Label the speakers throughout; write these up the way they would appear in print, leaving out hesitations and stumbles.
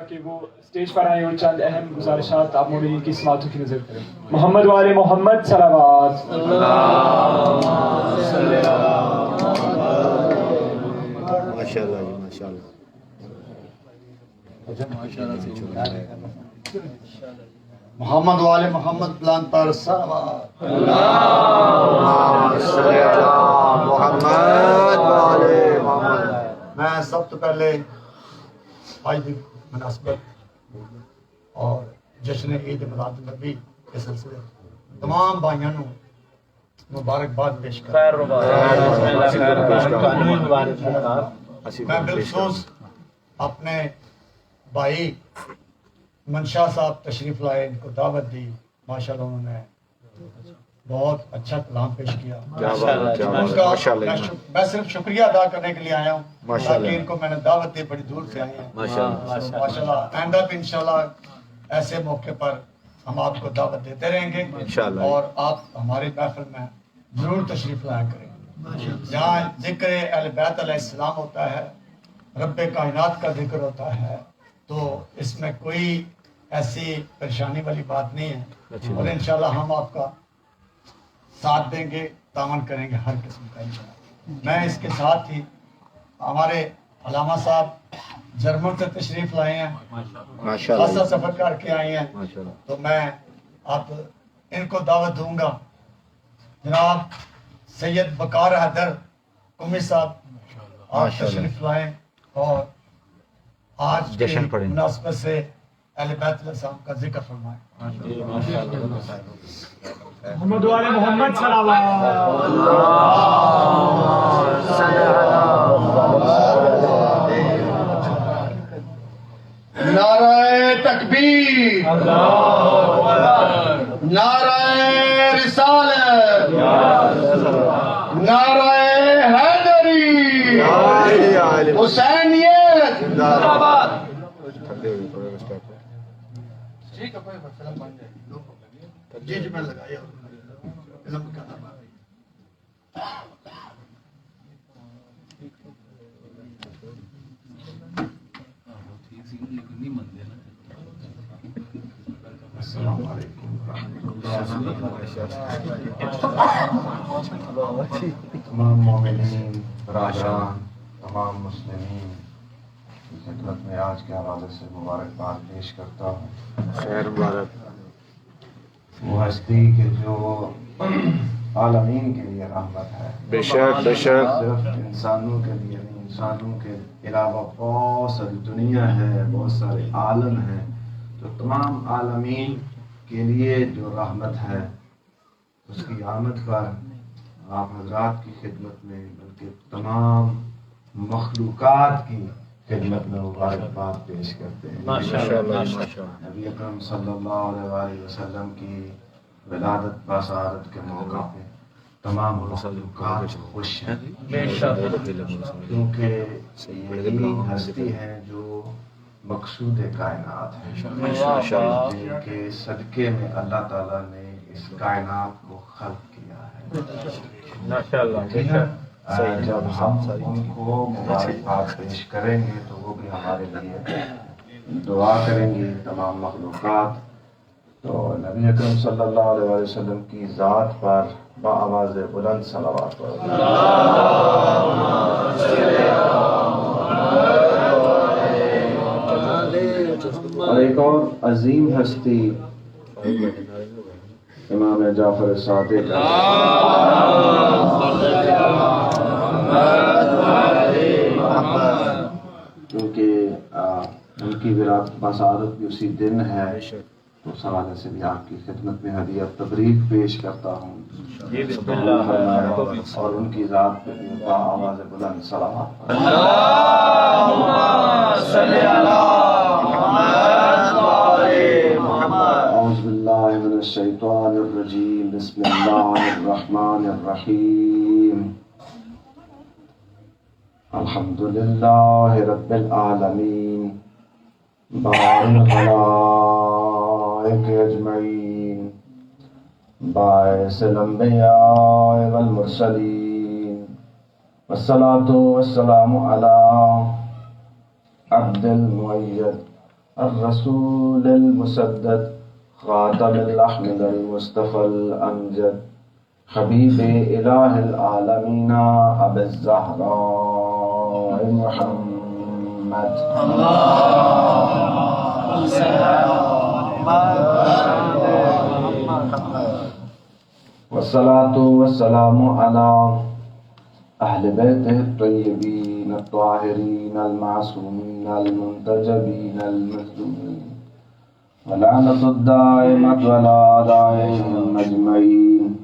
Speaker 1: کہ وہ اسٹیج پر آئیں اور چند اہم گزارشات آپ مومنین کی سماعتوں کی نظر کریں. محمد والے محمد صلوات.
Speaker 2: ماشاءاللہ جی ماشاءاللہ.
Speaker 3: محمد والے محمد پلان پر صلوات.
Speaker 2: محمد والے محمد.
Speaker 3: میں سب تو پہلے آج کی مناسبت اور جشن عید میلاد النبی کے سلسلے تمام بھائیوں کو مبارکباد پیش کرتا میں بالخصوص اپنے بھائی منشا صاحب تشریف لائے، ان کو دعوت دی. ماشاءاللہ انہوں نے بہت اچھا کلام پیش کیا. ان کا میں صرف شکریہ ادا کرنے کے لیے آیا ہوں تاکہ ان کو میں نے دعوت دی، بڑی دور سے آئی ہیں. ماشاءاللہ آئندہ بھی انشاءاللہ ایسے موقع پر ہم آپ کو دعوت دیتے رہیں گے اور آپ ہماری محفل میں ضرور تشریف لایا کریں. جہاں ذکر اہل بیت علیہ السلام ہوتا ہے، رب کائنات کا ذکر ہوتا ہے، تو اس میں کوئی ایسی پریشانی والی بات نہیں ہے اور انشاءاللہ ہم آپ کا ساتھ دیں گے، تعاون کریں گے ہر قسم کا انشاءاللہ. میں اس کے ساتھ ہی ہمارے علامہ صاحب جرمن سے تشریف لائے ہیں، خاصا سفر کر کے آئے ہیں، تو میں آپ ان کو دعوت دوں گا. جناب سید بکار حیدر قمی صاحب آپ تشریف لائیں اور آج کی مناسبت سے اہل بیت علیہ السلام کا ذکر فرمائیں.
Speaker 1: محمد والے محمد صلوات.
Speaker 3: نعرہ تکبیر، نعرہ رسالت، نعرہ حیدری، حسینیت. جی میں لگایا السلام علیکم تمام مومنین برادران، تمام مسلمین کی خدمت میں آج کے حوالے سے مبارکباد پیش کرتا ہوں.
Speaker 2: خیر مبارک.
Speaker 3: وہ ہستی کہ جو عالمین کے لیے رحمت ہے،
Speaker 2: بے شک بے شک.
Speaker 3: صرف انسانوں کے لیے نہیں، انسانوں کے علاوہ بہت ساری دنیا ہے، بہت سارے عالم ہیں، تو تمام عالمین کے لیے جو رحمت ہے اس کی آمد پر آپ حضرات کی خدمت میں بلکہ تمام مخلوقات کی خدمت میں مبارکباد پیش کرتے ہیں. نبی اکرم صلی اللہ علیہ وآلہ وسلم کی ولادت باسعادت کے موقع پہ تمام مخلوقات خوش ہیں، کیونکہ یہی ہستی ہے جو مقصود کائنات ہے، جن کے صدقے میں اللہ تعالیٰ نے اس کائنات کو خلق کیا ہے. جب ہم ان کو مبارکباد پیش کریں گے تو وہ بھی ہمارے لیے دعا کریں گے تمام مخلوقات. تو نبی اکرم صلی اللہ علیہ وسلم کی ذات پر بآواز بلند صلوات پڑھو. اور ایک اور عظیم ہستی امام جعفر صادق، کیونکہ ان کی باسعادت بھی اسی دن ہے، تو اس حوالے سے بھی آپ کی خدمت میں ہدیہ تبریک پیش کرتا ہوں اور ان کی ذات پہ بھی بآواز بلند صلوات. اعوذ باللہ من الشیطان الرجیم، بسم اللہ الرحمن الرحیم. الحمد للہ رب العالمین، بارئ الخلائق اجمعین، باعث الانبیاء والمرسلین، والصلاة والسلام علی عبد المؤید
Speaker 4: الرسول المسدد خاتم الأحمد المصطفى الأمجد حبيب إله العالمين أبي الزهراء محمد والصلاة والسلام على أهل بيته الطيبين الطاهرين المعصومين المنتجبين المخدومين ولعنة الدائمة على أعدائهم أجمعين.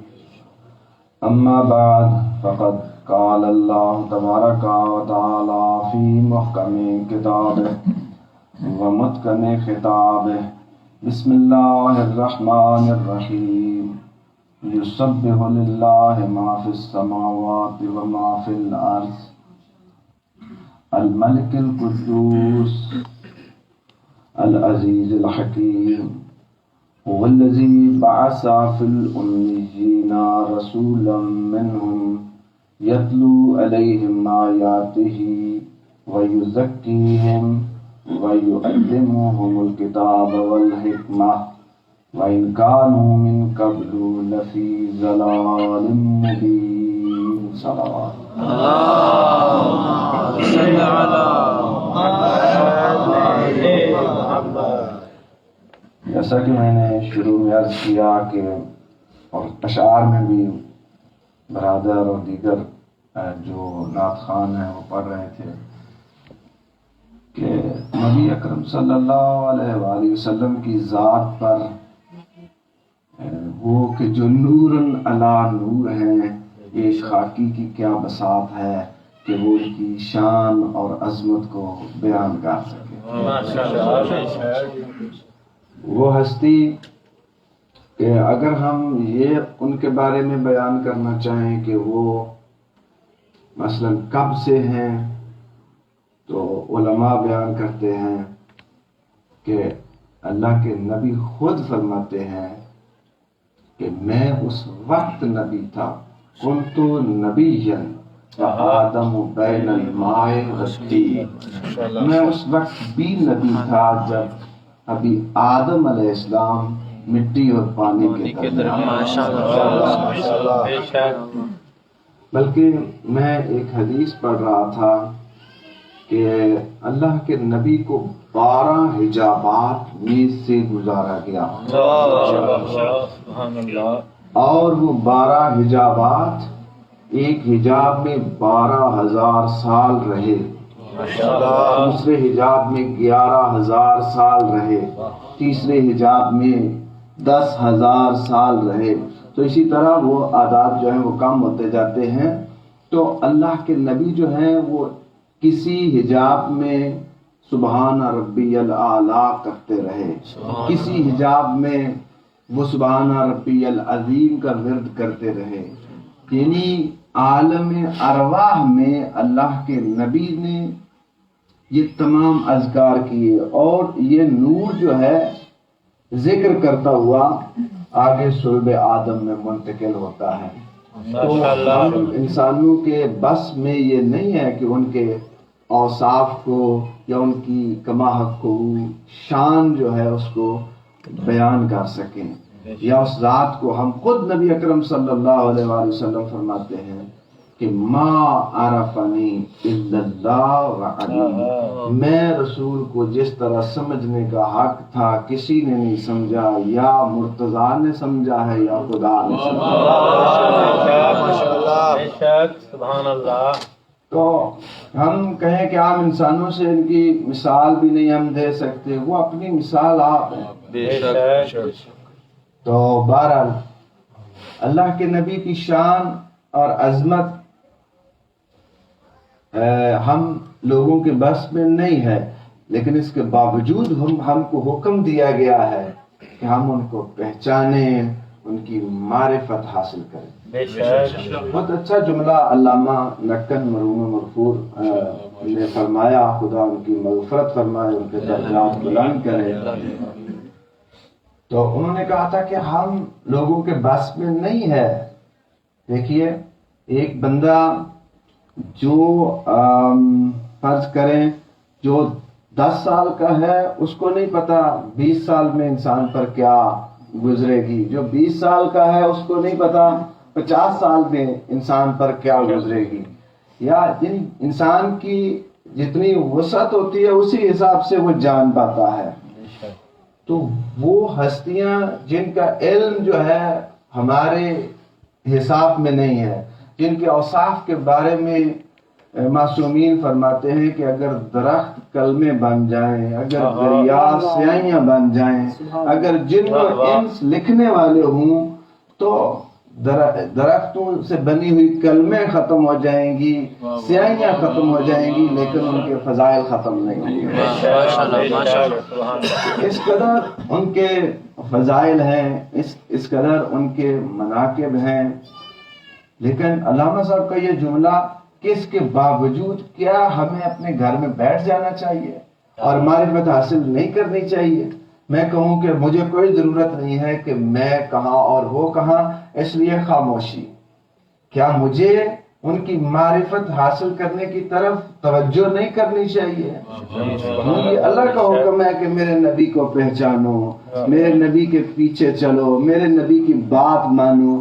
Speaker 4: أما بعد فقد قال الله تبارك وتعالى في محكم كتابه ومتقن خطابه بسم الله الرحمن الرحيم يسبح لله ما في السماوات وما في الأرض الملك القدوس العزيز الحكيم هو الذي بعث في الأميين رسولا منهم يتلو عليهم آياته ويزكيهم ويعلمهم الكتاب والحكمة وإن كانوا من قبل لفي ضلال مبين. صلوات
Speaker 5: اللهم صل على محمد.
Speaker 4: جیسا کہ میں نے شروع میں عرض کیا کہ اور اشعار میں بھی برادر اور دیگر جو نعت خوان ہیں وہ پڑھ رہے تھے کہ نبی اکرم صلی اللہ علیہ وآلہ وسلم کی ذات پر وہ کہ جو نوراً علی نور ہیں، یہ خاکی کی کیا بساط ہے کہ وہ ان کی شان اور عظمت کو بیان کر سکے. وہ ہستی کہ اگر ہم یہ ان کے بارے میں بیان کرنا چاہیں کہ وہ مثلا کب سے ہیں، تو علماء بیان کرتے ہیں کہ اللہ کے نبی خود فرماتے ہیں کہ میں اس وقت نبی تھا، کنت نبیًا وآدم بین الماء والطین. میں اس وقت بھی نبی تھا جب ابھی آدم علیہ السلام مٹی اور پانی کے درمیان. بلکہ میں ایک حدیث پڑھ رہا تھا کہ اللہ کے نبی کو 12 حجابات میں سے گزارا گیا اور وہ 12 حجابات ایک حجاب میں 12,000 سال رہے، دوسرے حجاب میں 11,000 سال رہے، تیسرے حجاب میں 10,000 سال رہے. تو اسی طرح وہ اعداد جو ہیں وہ کم ہوتے جاتے ہیں. تو اللہ کے نبی جو ہیں وہ کسی حجاب میں سبحان ربی الاعلیٰ کرتے رہے، کسی حجاب میں وہ سبحان ربی العظیم کا ورد کرتے رہے. یعنی عالم ارواح میں اللہ کے نبی نے یہ تمام اذکار کیے اور یہ نور جو ہے ذکر کرتا ہوا آگے صلب آدم میں منتقل ہوتا ہے. تو ہم انسانوں کے بس میں یہ نہیں ہے کہ ان کے اوصاف کو یا ان کی کماحق کو شان جو ہے اس کو بیان کر سکیں یا اس ذات کو. ہم خود نبی اکرم صلی اللہ علیہ وآلہ وسلم فرماتے ہیں کہ ما عرفنی الا اللہ وعلی، میں رسول کو جس طرح سمجھنے کا حق تھا کسی نے نہیں سمجھا، یا مرتضیٰ نے سمجھا ہے یا خدا نے سمجھا.
Speaker 5: سبحان اللہ.
Speaker 4: تو ہم کہیں کہ عام انسانوں سے ان کی مثال بھی نہیں ہم دے سکتے، وہ اپنی مثال آپ ہیں. تو بہرحال اللہ کے نبی کی شان اور عظمت ہم لوگوں کے بس میں نہیں ہے، لیکن اس کے باوجود ہم کو حکم دیا گیا ہے کہ ہم ان کو پہچانیں، ان کی معرفت حاصل کریں. بہت اچھا جملہ علامہ نکن مرحوم مرفوع نے فرمایا، خدا ان کی مغفرت فرمائے، ان کے درجات بلند کرے. تو انہوں نے کہا تھا کہ ہم لوگوں کے بس میں نہیں ہے. دیکھیے ایک بندہ جو فرض کریں جو 10 سال کا ہے اس کو نہیں پتا 20 سال میں انسان پر کیا گزرے گی، جو 20 سال کا ہے اس کو نہیں پتا 50 سال میں انسان پر کیا گزرے گی، یا جن انسان کی جتنی وسعت ہوتی ہے اسی حساب سے وہ جان پاتا ہے۔ تو وہ ہستیاں جن کا علم جو ہے ہمارے حساب میں نہیں ہے، جن کے اوصاف کے بارے میں معصومین فرماتے ہیں کہ اگر درخت کلمے بن جائیں، اگر دریا سیاہیاں بن جائیں، اگر جن و انس لکھنے والے ہوں تو درختوں سے بنی ہوئی کلمیں ختم ہو جائیں گی، سیاہیاں ختم ہو جائیں گی، لیکن ان کے فضائل ختم نہیں ہوں گے۔ اس قدر ان کے فضائل ہیں، اس قدر ان کے مناقب ہیں، لیکن علامہ صاحب کا یہ جملہ کہ اس کے باوجود کیا ہمیں اپنے گھر میں بیٹھ جانا چاہیے اور معرفت حاصل نہیں کرنی چاہیے؟ میں کہوں کہ مجھے کوئی ضرورت نہیں ہے کہ میں کہاں اور وہ کہاں، اس لیے خاموشی۔ کیا مجھے ان کی معرفت حاصل کرنے کی طرف توجہ نہیں کرنی چاہیے؟ یہ اللہ کا حکم ہے کہ میرے نبی کو پہچانو، میرے نبی کے پیچھے چلو، میرے نبی کی بات مانو۔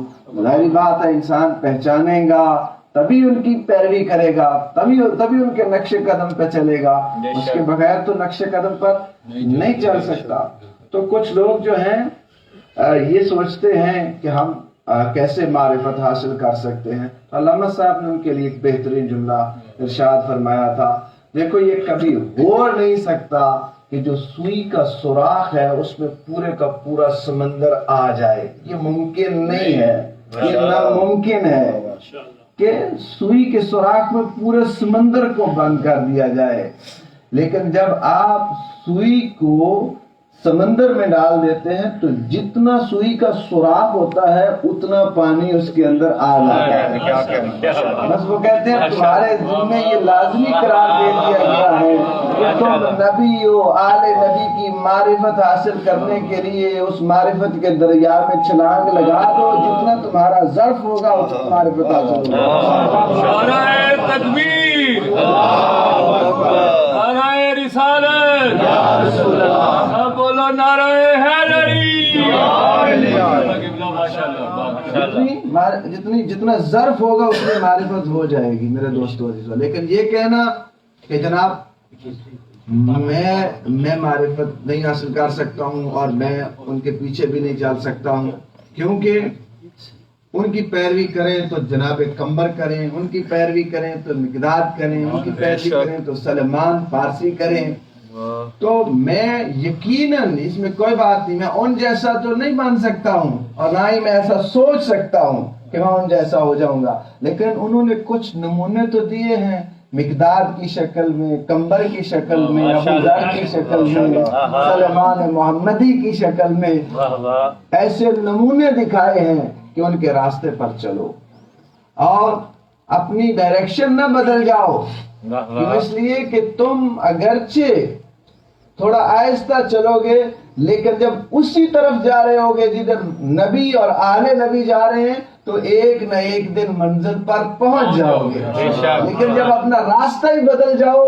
Speaker 4: ظاہری بات ہے انسان پہچانے گا تبھی ان کی پیروی کرے گا، تبھی ان کے نقش قدم پہ چلے گا، اس کے بغیر تو نقش قدم پر نہیں چل سکتا۔ تو کچھ لوگ جو ہیں یہ سوچتے ہیں کہ ہم کیسے معرفت حاصل کر سکتے ہیں۔ علامہ صاحب نے ان کے لیے ایک بہترین جملہ ارشاد فرمایا تھا، دیکھو یہ کبھی ہو نہیں سکتا کہ جو سوئی کا سوراخ ہے اس میں پورے کا پورا سمندر آ جائے، یہ ممکن نہیں ہے، یہ ناممکن ہے کہ سوئی کے سوراخ میں پورے سمندر کو بند کر دیا جائے۔ لیکن جب آپ سوئی کو سمندر میں ڈال دیتے ہیں تو جتنا سوئی کا سوراخ ہوتا ہے اتنا پانی اس کے اندر آ جاتا ہے۔ بس وہ کہتے ہیں تمہارے ذمہ یہ لازمی قرار دے دیا گیا ہے کہ تم نبی و آل نبی کی معرفت حاصل کرنے کے لیے اس معرفت کے دریا میں چھلانگ لگا دو، جتنا تمہارا ظرف ہوگا اتنا معرفت حاصل ہوگا۔
Speaker 5: نعرہ تکبیر، نعرہ رسالت، سب بولو نعرہ حیدری۔
Speaker 4: جتنا ظرف ہوگا اتنی معرفت ہو جائے گی میرے دوستو عزیزو۔ لیکن یہ کہنا کہ جناب میں معرفت نہیں حاصل کر سکتا ہوں اور میں ان کے پیچھے بھی نہیں چل سکتا ہوں، کیونکہ ان کی پیروی کریں تو جناب کمبر کریں، ان کی پیروی کریں تو مقداد کریں، ان کی پیروی کریں تو سلمان فارسی کریں، تو میں یقیناً اس میں کوئی بات نہیں، میں ان جیسا تو نہیں بن سکتا ہوں اور نہ ہی میں ایسا سوچ سکتا ہوں کہ میں ان جیسا ہو جاؤں گا، لیکن انہوں نے کچھ نمونے تو دیے ہیں، مقداد کی شکل میں، کمبر کی شکل میں، ابو ذر کی شکل میں، سلمان محمدی کی شکل میں، ایسے نمونے دکھائے ہیں کہ ان کے راستے پر چلو اور اپنی ڈائریکشن نہ بدل جاؤ، اس لیے کہ تم اگرچہ تھوڑا آہستہ چلو گے لیکن جب اسی طرف جا رہے ہوگے جدھر نبی اور آل نبی جا رہے ہیں تو ایک نہ ایک دن منزل پر پہنچ جاؤ گے، لیکن جب اپنا راستہ ہی بدل جاؤ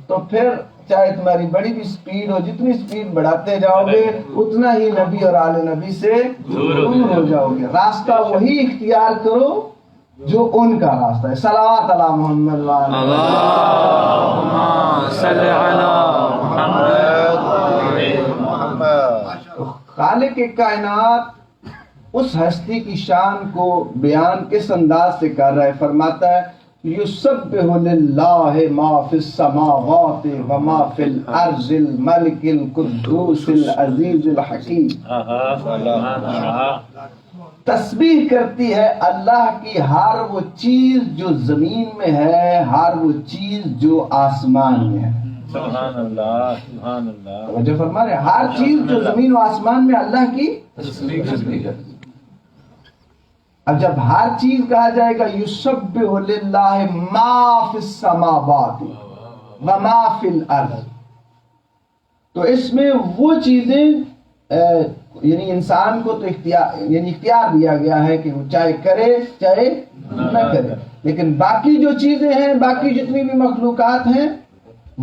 Speaker 4: تو پھر چاہے تمہاری بڑی بھی سپیڈ ہو، جتنی سپیڈ بڑھاتے جاؤ گے اتنا ہی نبی اور آل نبی سے دور ہو جاؤ گے۔ راستہ وہی اختیار کرو جو ان کا راستہ ہے۔ صلوات علی محمد
Speaker 5: اللہم صلی علی محمد۔
Speaker 4: خالق کائنات اس ہستی کی شان کو بیان کس انداز سے کر رہا ہے؟ فرماتا ہے یسبح للہ ما فی السماوات و ما فی الارض الملک القدوس العزیز الحکیم۔ تسبیح کرتی ہے اللہ کی ہر وہ چیز جو زمین میں ہے، ہر وہ چیز جو آسمان میں ہے۔
Speaker 5: سبحان اللہ، سبحان اللہ۔
Speaker 4: توجہ فرما رہے ہیں، ہر چیز جو زمین و آسمان میں اللہ کی تسبیح کرتی ہے۔ اب جب ہر چیز کہا جائے گا یسبح للہ ما فی السماوات و ما فی الارض، تو اس میں وہ چیزیں یعنی انسان کو تو اختیار دیا گیا ہے کہ وہ چاہے کرے چاہے نہ کرے، لیکن باقی جو چیزیں ہیں، باقی جتنی بھی مخلوقات ہیں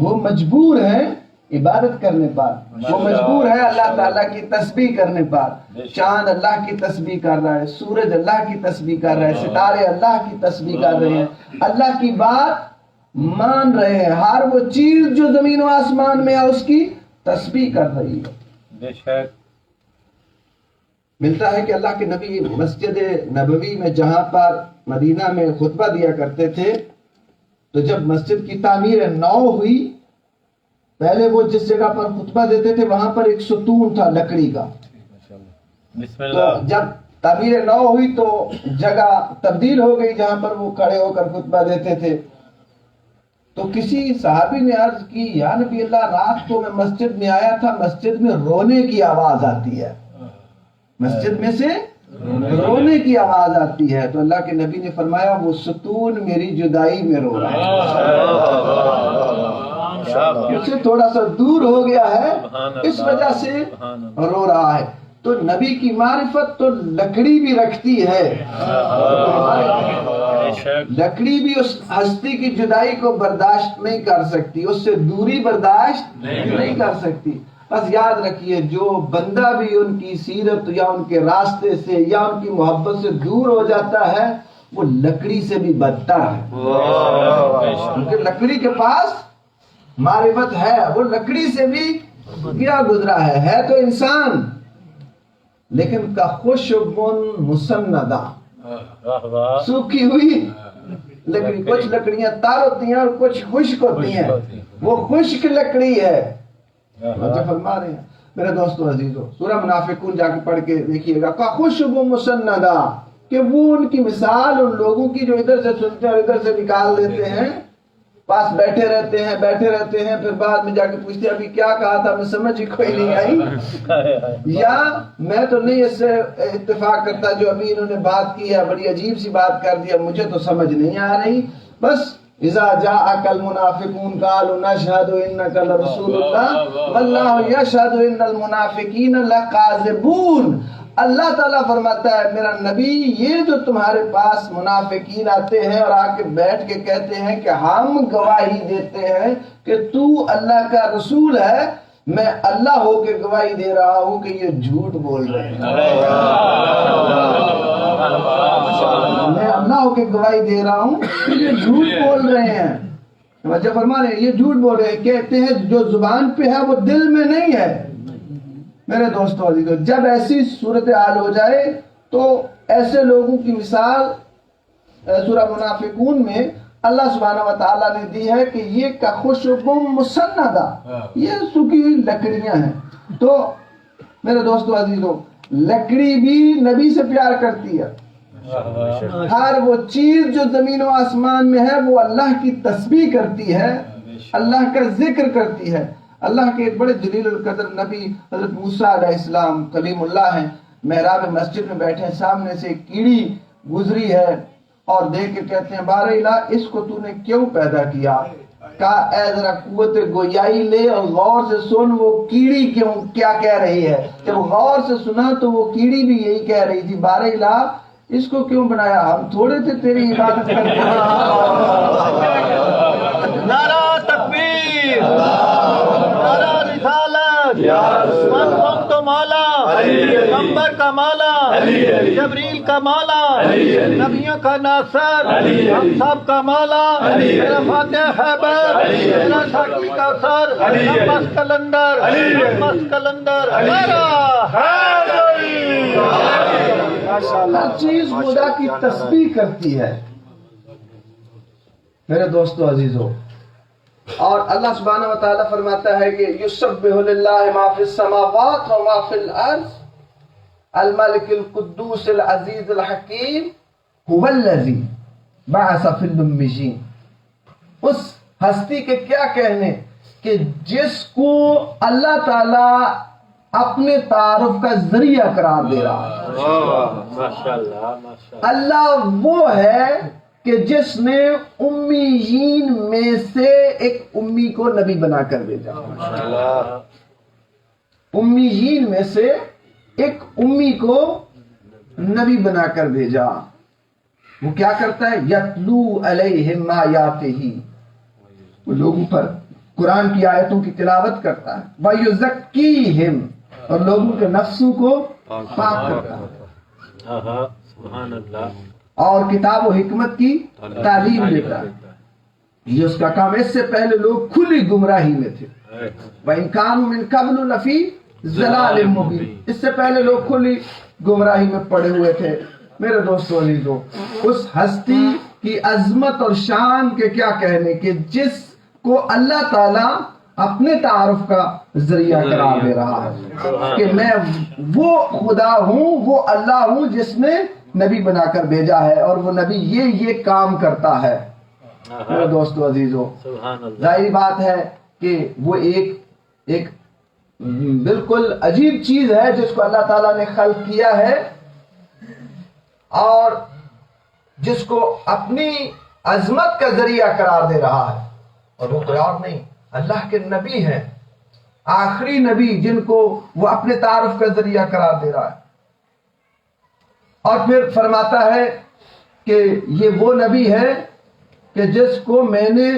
Speaker 4: وہ مجبور ہیں عبادت کرنے پر، وہ مجبور ہے اللہ تعالیٰ کی تسبیح کرنے پر۔ چاند اللہ کی تسبیح کر رہا ہے، سورج اللہ کی تسبیح کر رہا ہے، ستارے اللہ کی تسبیح کر رہے ہیں، اللہ کی بات مان رہے ہیں، ہر وہ چیز جو زمین و آسمان میں ہے اس کی تسبیح کر رہی ہے۔
Speaker 5: بے شک
Speaker 4: ملتا ہے کہ اللہ کے نبی مسجد نبوی میں جہاں پر مدینہ میں خطبہ دیا کرتے تھے، تو جب مسجد کی تعمیر نو ہوئی، پہلے وہ جس جگہ پر خطبہ دیتے تھے وہاں پر ایک ستون تھا لکڑی کا۔
Speaker 5: بسم
Speaker 4: تو
Speaker 5: اللہ۔
Speaker 4: جب تعمیر نو ہوئی تو جگہ تبدیل ہو گئی جہاں پر وہ کھڑے ہو کر خطبہ دیتے تھے۔ تو کسی صحابی نے عرض کی، یا نبی اللہ، رات کو میں مسجد میں آیا تھا، مسجد میں رونے کی آواز آتی ہے، مسجد میں سے رونے کی آواز آتی ہے۔ تو اللہ کے نبی نے فرمایا وہ ستون میری جدائی میں رو رہا ہے، اس سے تھوڑا سا دور ہو گیا ہے، اس وجہ سے رو رہا ہے۔ تو نبی کی معرفت تو لکڑی بھی رکھتی ہے، لکڑی بھی اس ہستی کی جدائی کو برداشت نہیں کر سکتی، اس سے دوری برداشت نہیں کر سکتی۔ بس یاد رکھیے، جو بندہ بھی ان کی سیرت یا ان کے راستے سے یا ان کی محبت سے دور ہو جاتا ہے وہ لکڑی سے بھی بدتر ہے، کیونکہ لکڑی کے پاس معرفت ہے، وہ لکڑی سے بھی کیا گزرا ہے تو انسان، لیکن کا خشب مسندہ، سوکھی ہوئی لکڑی۔ کچھ لکڑیاں تار ہوتی ہیں اور کچھ خشک ہوتی ہیں، وہ خشک لکڑی ہے۔ فرما رہے ہیں میرے دوستو عزیزو، سورہ منافقون جا کے پڑھ کے دیکھیے گا، کا خشب مسندہ، کہ وہ ان کی مثال ان لوگوں کی جو ادھر سے سنتے ہیں اور ادھر سے نکال دیتے ہیں، پاس بیٹھے رہتے ہیں، پھر بعد میں جا کے پوچھتے ہیں ابھی کیا کہا تھا، ہمیں سمجھ ہی کوئی نہیں آئی، یا میں تو نہیں اس سے اتفاق کرتا جو ابھی انہوں نے بات کی ہے، بڑی عجیب سی بات کر دیا، مجھے تو سمجھ نہیں آ رہی۔ بس اذا جاءك المنافقون قالوا نشهد انك لرسول الله والله يشهد ان المنافقين لكاذبون۔ اللہ تعالیٰ فرماتا ہے میرا نبی، یہ جو تمہارے پاس منافقین آتے ہیں اور آ کے بیٹھ کے کہتے ہیں کہ ہم گواہی دیتے ہیں کہ تو اللہ کا رسول ہے، میں اللہ ہو کے گواہی دے رہا ہوں کہ یہ جھوٹ بول رہے ہیں، میں اللہ ہو کے گواہی دے رہا ہوں کہ یہ جھوٹ بول رہے ہیں۔ وجہ فرما رہے ہیں یہ جھوٹ بول رہے ہیں، کہتے ہیں جو زبان پہ ہے وہ دل میں نہیں ہے۔ میرے دوستو عزیزو، جب ایسی صورتحال ہو جائے تو ایسے لوگوں کی مثال سورہ منافقون میں اللہ سبحانہ و تعالیٰ نے دی ہے کہ یہ کا خشب مسندہ، یہ سوکھی لکڑیاں ہیں۔ تو میرے دوستو عزیزو، لکڑی بھی نبی سے پیار کرتی ہے، ہر وہ چیز جو زمین و آسمان میں ہے وہ اللہ کی تسبیح کرتی ہے، اللہ کا ذکر کرتی ہے۔ اللہ کے ایک بڑے جلیل القدر نبی حضرت موسیٰ علیہ السلام کلیم اللہ ہیں، محراب مسجد میں بیٹھے ہیں، سامنے سے ایک کیڑی گزری ہے اور دیکھ کے کہتے ہیں بارہ الہ، اس کو تو نے کیوں پیدا کیا؟ کہا اے ذرا قوت گویائی لے اور غور سے سن وہ کیڑی کیا کہہ رہی ہے۔ جب غور سے سنا تو وہ کیڑی بھی یہی کہہ رہی تھی، بارہ الہ اس کو کیوں بنایا؟ ہم تھوڑے تھے تیری عبادت کرتے ہیں۔
Speaker 3: نعرہ تکبیر، نعرہ رسالت، من تو مولا، پیغمبر کا مولا، جبریل کا مولا، نبیوں کا ناصر، ہم سب کا مولا، میرا فاتح خیبر، میرا ساقی کوثر، نمبس کلندر، نمبس کلندر، نعرہ حیدری۔
Speaker 4: ہر چیز خدا کی تسبیح کرتی ہے میرے دوستو عزیزو، اور اللہ سبحانہ و تعالیٰ فرماتا ہے کہ یسبح للہ ما فی السماوات و ما فی الارض الملک القدوس العزیز الحکیم هو الذی بعث فی الامیین۔ اس ہستی کے کیا کہنے کہ جس کو اللہ تعالیٰ اپنے تعارف کا ذریعہ قرار دے رہا ہے۔ اللہ وہ ہے کہ جس نے امیین میں سے ایک امی کو نبی بنا کر بھیجا، امیین میں سے ایک امی کو نبی بنا کر بھیجا۔ وہ کیا کرتا ہے؟ یتلو علیہم آیاتہ، وہ لوگوں پر قرآن کی آیتوں کی تلاوت کرتا ہے، وَيُزَكِّيهِمْ، اور لوگوں کے نفسوں کو پاک کرتا ہے،
Speaker 2: سبحان اللہ،
Speaker 4: اور کتاب و حکمت کی تعلیم دیتا ہے۔ یہ اس کا کام۔ اس سے پہلے لوگ کھلی گمراہی میں تھے، وَإِن كَانُوا مِن قَبْلُ لَفِي ضَلَالٍ مُبِينٍ، اس سے پہلے لوگ کھلی گمراہی میں پڑے ہوئے تھے۔ میرے دوستو عزیزو، اس ہستی کی عظمت اور شان کے کیا کہنے کہ جس کو اللہ تعالیٰ اپنے تعارف کا ذریعہ قرار دے رہا ہے کہ میں وہ خدا ہوں، وہ اللہ ہوں جس نے نبی بنا کر بھیجا ہے، اور وہ نبی یہ کام کرتا ہے۔ میرے دوستو عزیزو، ظاہری بات ہے کہ وہ ایک بالکل عجیب چیز ہے جس کو اللہ تعالیٰ نے خلق کیا ہے اور جس کو اپنی عظمت کا ذریعہ قرار دے رہا ہے، اور وہ کوئی اور نہیں، اللہ کے نبی ہیں، آخری نبی جن کو وہ اپنے تعارف کا ذریعہ قرار دے رہا ہے۔ اور پھر فرماتا ہے کہ یہ وہ نبی ہے کہ جس کو میں نے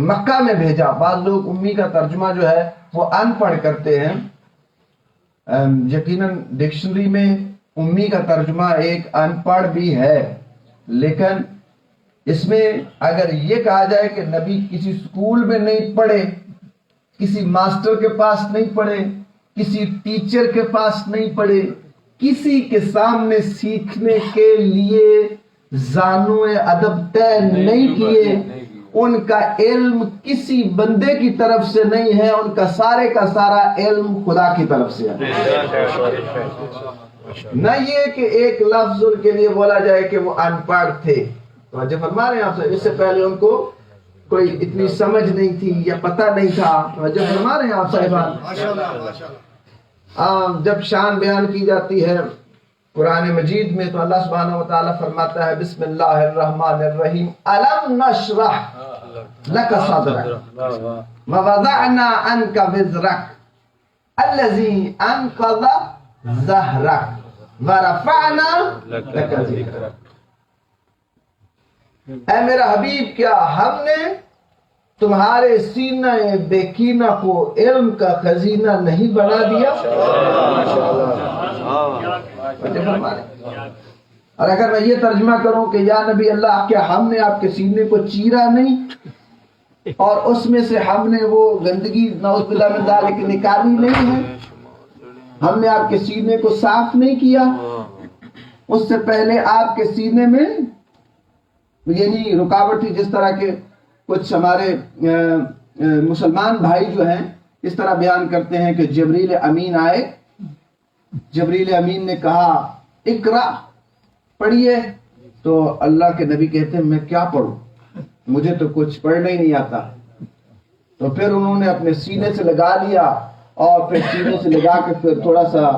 Speaker 4: مکہ میں بھیجا۔ بعض لوگ امی کا ترجمہ جو ہے وہ ان پڑھ کرتے ہیں، یقیناً ڈکشنری میں امی کا ترجمہ ایک ان پڑھ بھی ہے، لیکن اس میں اگر یہ کہا جائے کہ نبی کسی سکول میں نہیں پڑھے، کسی ماسٹر کے پاس نہیں پڑھے، کسی ٹیچر کے پاس نہیں پڑھے، کسی کے سامنے سیکھنے کے لیے زانو ادب طے نہیں کیے، ان کا علم کسی بندے کی طرف سے نہیں ہے، ان کا سارا علم خدا کی طرف سے ہے۔ نہ یہ کہ ایک لفظ ان کے لیے بولا جائے کہ وہ ان پڑھ تھے۔ توجہ فرما رہے ہیں آپ سے، اس سے پہلے ان کو کوئی اتنی سمجھ نہیں تھی یا پتہ نہیں تھا۔ توجہ فرما رہے ہیں آپ صاحبان۔ جب شان بیان کی جاتی ہے قرآن مجید میں تو اللہ سبحانہ و تعالیٰ فرماتا ہے بسم اللہ الرحمن الرحیم الم نشرح لک صدرک ووضعنا عنک وزرک الذی انقض ظہرک ورفعنا لک ذکرک۔ اے میرا حبیب، کیا ہم نے تمہارے سینہ بیکینہ کو علم کا خزینہ نہیں بنا دیا؟ اور اگر میں یہ ترجمہ کروں کہ یا نبی اللہ، کیا ہم نے آپ کے سینے کو چیرا نہیں اور اس میں سے ہم نے وہ گندگی نعوذ باللہ من ذالک نکالی نہیں ہے؟ ہم نے آپ کے سینے کو صاف نہیں کیا؟ اس سے پہلے آپ کے سینے میں یعنی رکاوٹ تھی، جس طرح کے کچھ ہمارے مسلمان بھائی جو ہیں اس طرح بیان کرتے ہیں کہ جبریل امین آئے، جبریل امین نے کہا اقرا، پڑھیے، تو اللہ کے نبی کہتے ہیں میں کیا پڑھوں، مجھے تو کچھ پڑھنا ہی نہیں آتا۔ تو پھر انہوں نے اپنے سینے سے لگا لیا اور پھر سینے سے لگا کے پھر تھوڑا سا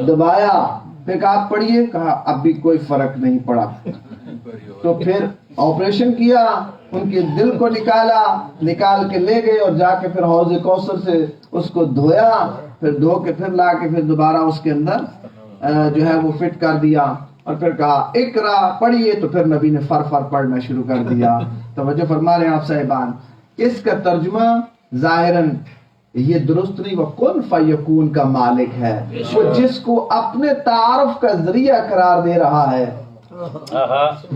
Speaker 4: دبایا، پھر کہا پڑھیے، کہا اب بھی کوئی فرق نہیں پڑا۔ تو پھر آپریشن کیا، ان کے دل کو نکال کے لے گئے اور جا کے پھر حوض کوثر سے اس کو دھویا، پھر دھو کے پھر لا کے پھر دوبارہ اس کے اندر جو ہے وہ فٹ کر دیا، اور پھر کہا اقرا، پڑھیے، تو پھر نبی نے فر پڑھنا شروع کر دیا۔ توجہ فرما رہے ہیں آپ صاحبان، اس کا ترجمہ ظاہراً یہ درست نہیں، وہ کن فیکون کا مالک ہے، وہ جس کو اپنے تعارف کا ذریعہ قرار دے رہا ہے،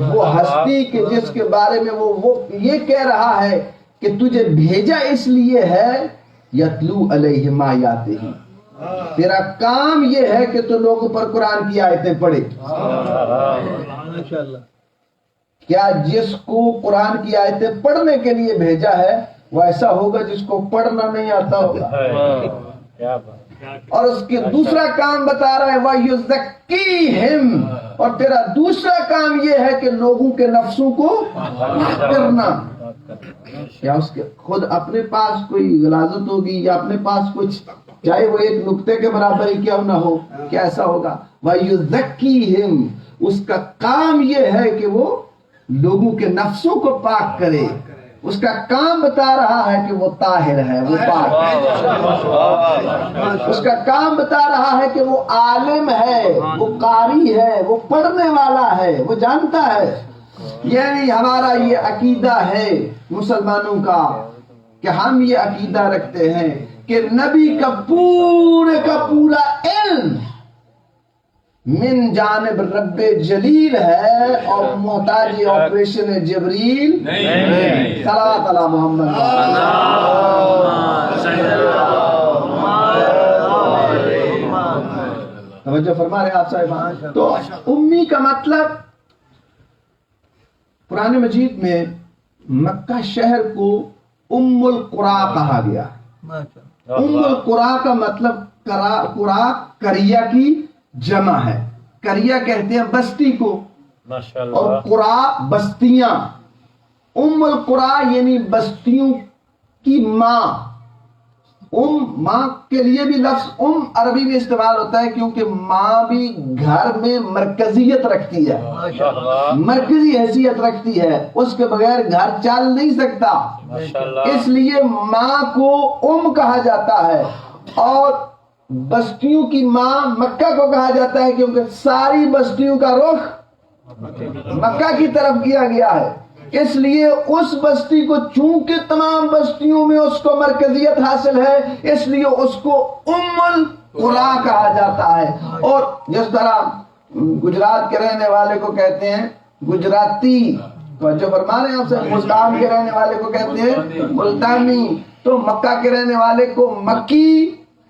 Speaker 4: وہ ہستی کے جس کے بارے میں وہ یہ کہہ رہا ہے کہ تجھے بھیجا اس لیے ہے یتلو علیہم آیاتہ، تیرا کام یہ ہے کہ تو لوگوں پر قرآن کی آیتیں پڑھے۔ کیا جس کو قرآن کی آیتیں پڑھنے کے لیے بھیجا ہے وہ ایسا ہوگا جس کو پڑھنا نہیں آتا ہوگا؟ اور اس کے دوسرا کام بتا رہا ہے وَيُزَكِّيهِمْ، اور تیرا دوسرا کام یہ ہے کہ لوگوں کے نفسوں کو کرنا۔ کیا اس کے خود اپنے پاس کوئی غلاظت ہوگی یا اپنے پاس کچھ، چاہے وہ ایک نقطے کے برابر ہی کیوں نہ ہو، کیا ایسا ہوگا؟ وَيُزَكِّيهِمْ، اس کا کام یہ ہے کہ وہ لوگوں کے نفسوں کو پاک کرے، اس کا کام بتا رہا ہے کہ وہ طاہر ہے، وہ پاک ہے، اس کا کام بتا رہا ہے کہ وہ عالم ہے، وہ قاری ہے، وہ پڑھنے والا ہے، وہ جانتا ہے۔ یعنی ہمارا یہ عقیدہ ہے مسلمانوں کا کہ ہم یہ عقیدہ رکھتے ہیں کہ نبی کا پورا علم من جانب رب جلیل ہے اور محتاج آپریشن جبریل نہیں۔ صلوات علی محمد۔ توجہ فرما رہے ہیں آپ صاحب۔ تو امی کا مطلب قرآن مجید میں مکہ شہر کو ام القرا کہا گیا۔ ام القرا کا مطلب قرا قریہ کی جمع ہے۔ قریہ کہتے ہیں بستی کو، اور قرا بستیاں۔ ام القرا یعنی بستیوں کی ماں۔ ماں کے لیے بھی لفظ عربی میں استعمال ہوتا ہے کیونکہ ماں بھی گھر میں مرکزیت رکھتی ہے، مرکزی حیثیت رکھتی ہے، اس کے بغیر گھر چل نہیں سکتا، اس لیے ماں کو کہا جاتا ہے۔ اور بستیوں کی ماں مکہ کو کہا جاتا ہے کیونکہ ساری بستیوں کا رخ مکہ کی طرف کیا گیا ہے، اس لیے اس بستی کو چونکہ تمام بستیوں میں اس کو مرکزیت حاصل ہے، اس لیے اس کو ام القرا کہا جاتا ہے۔ اور جس طرح گجرات کے رہنے والے کو کہتے ہیں گجراتی، جو فرما رہے ہیں آپ سے، ملتان کے رہنے والے کو کہتے ہیں ملتانی، تو مکہ کے رہنے والے کو مکی،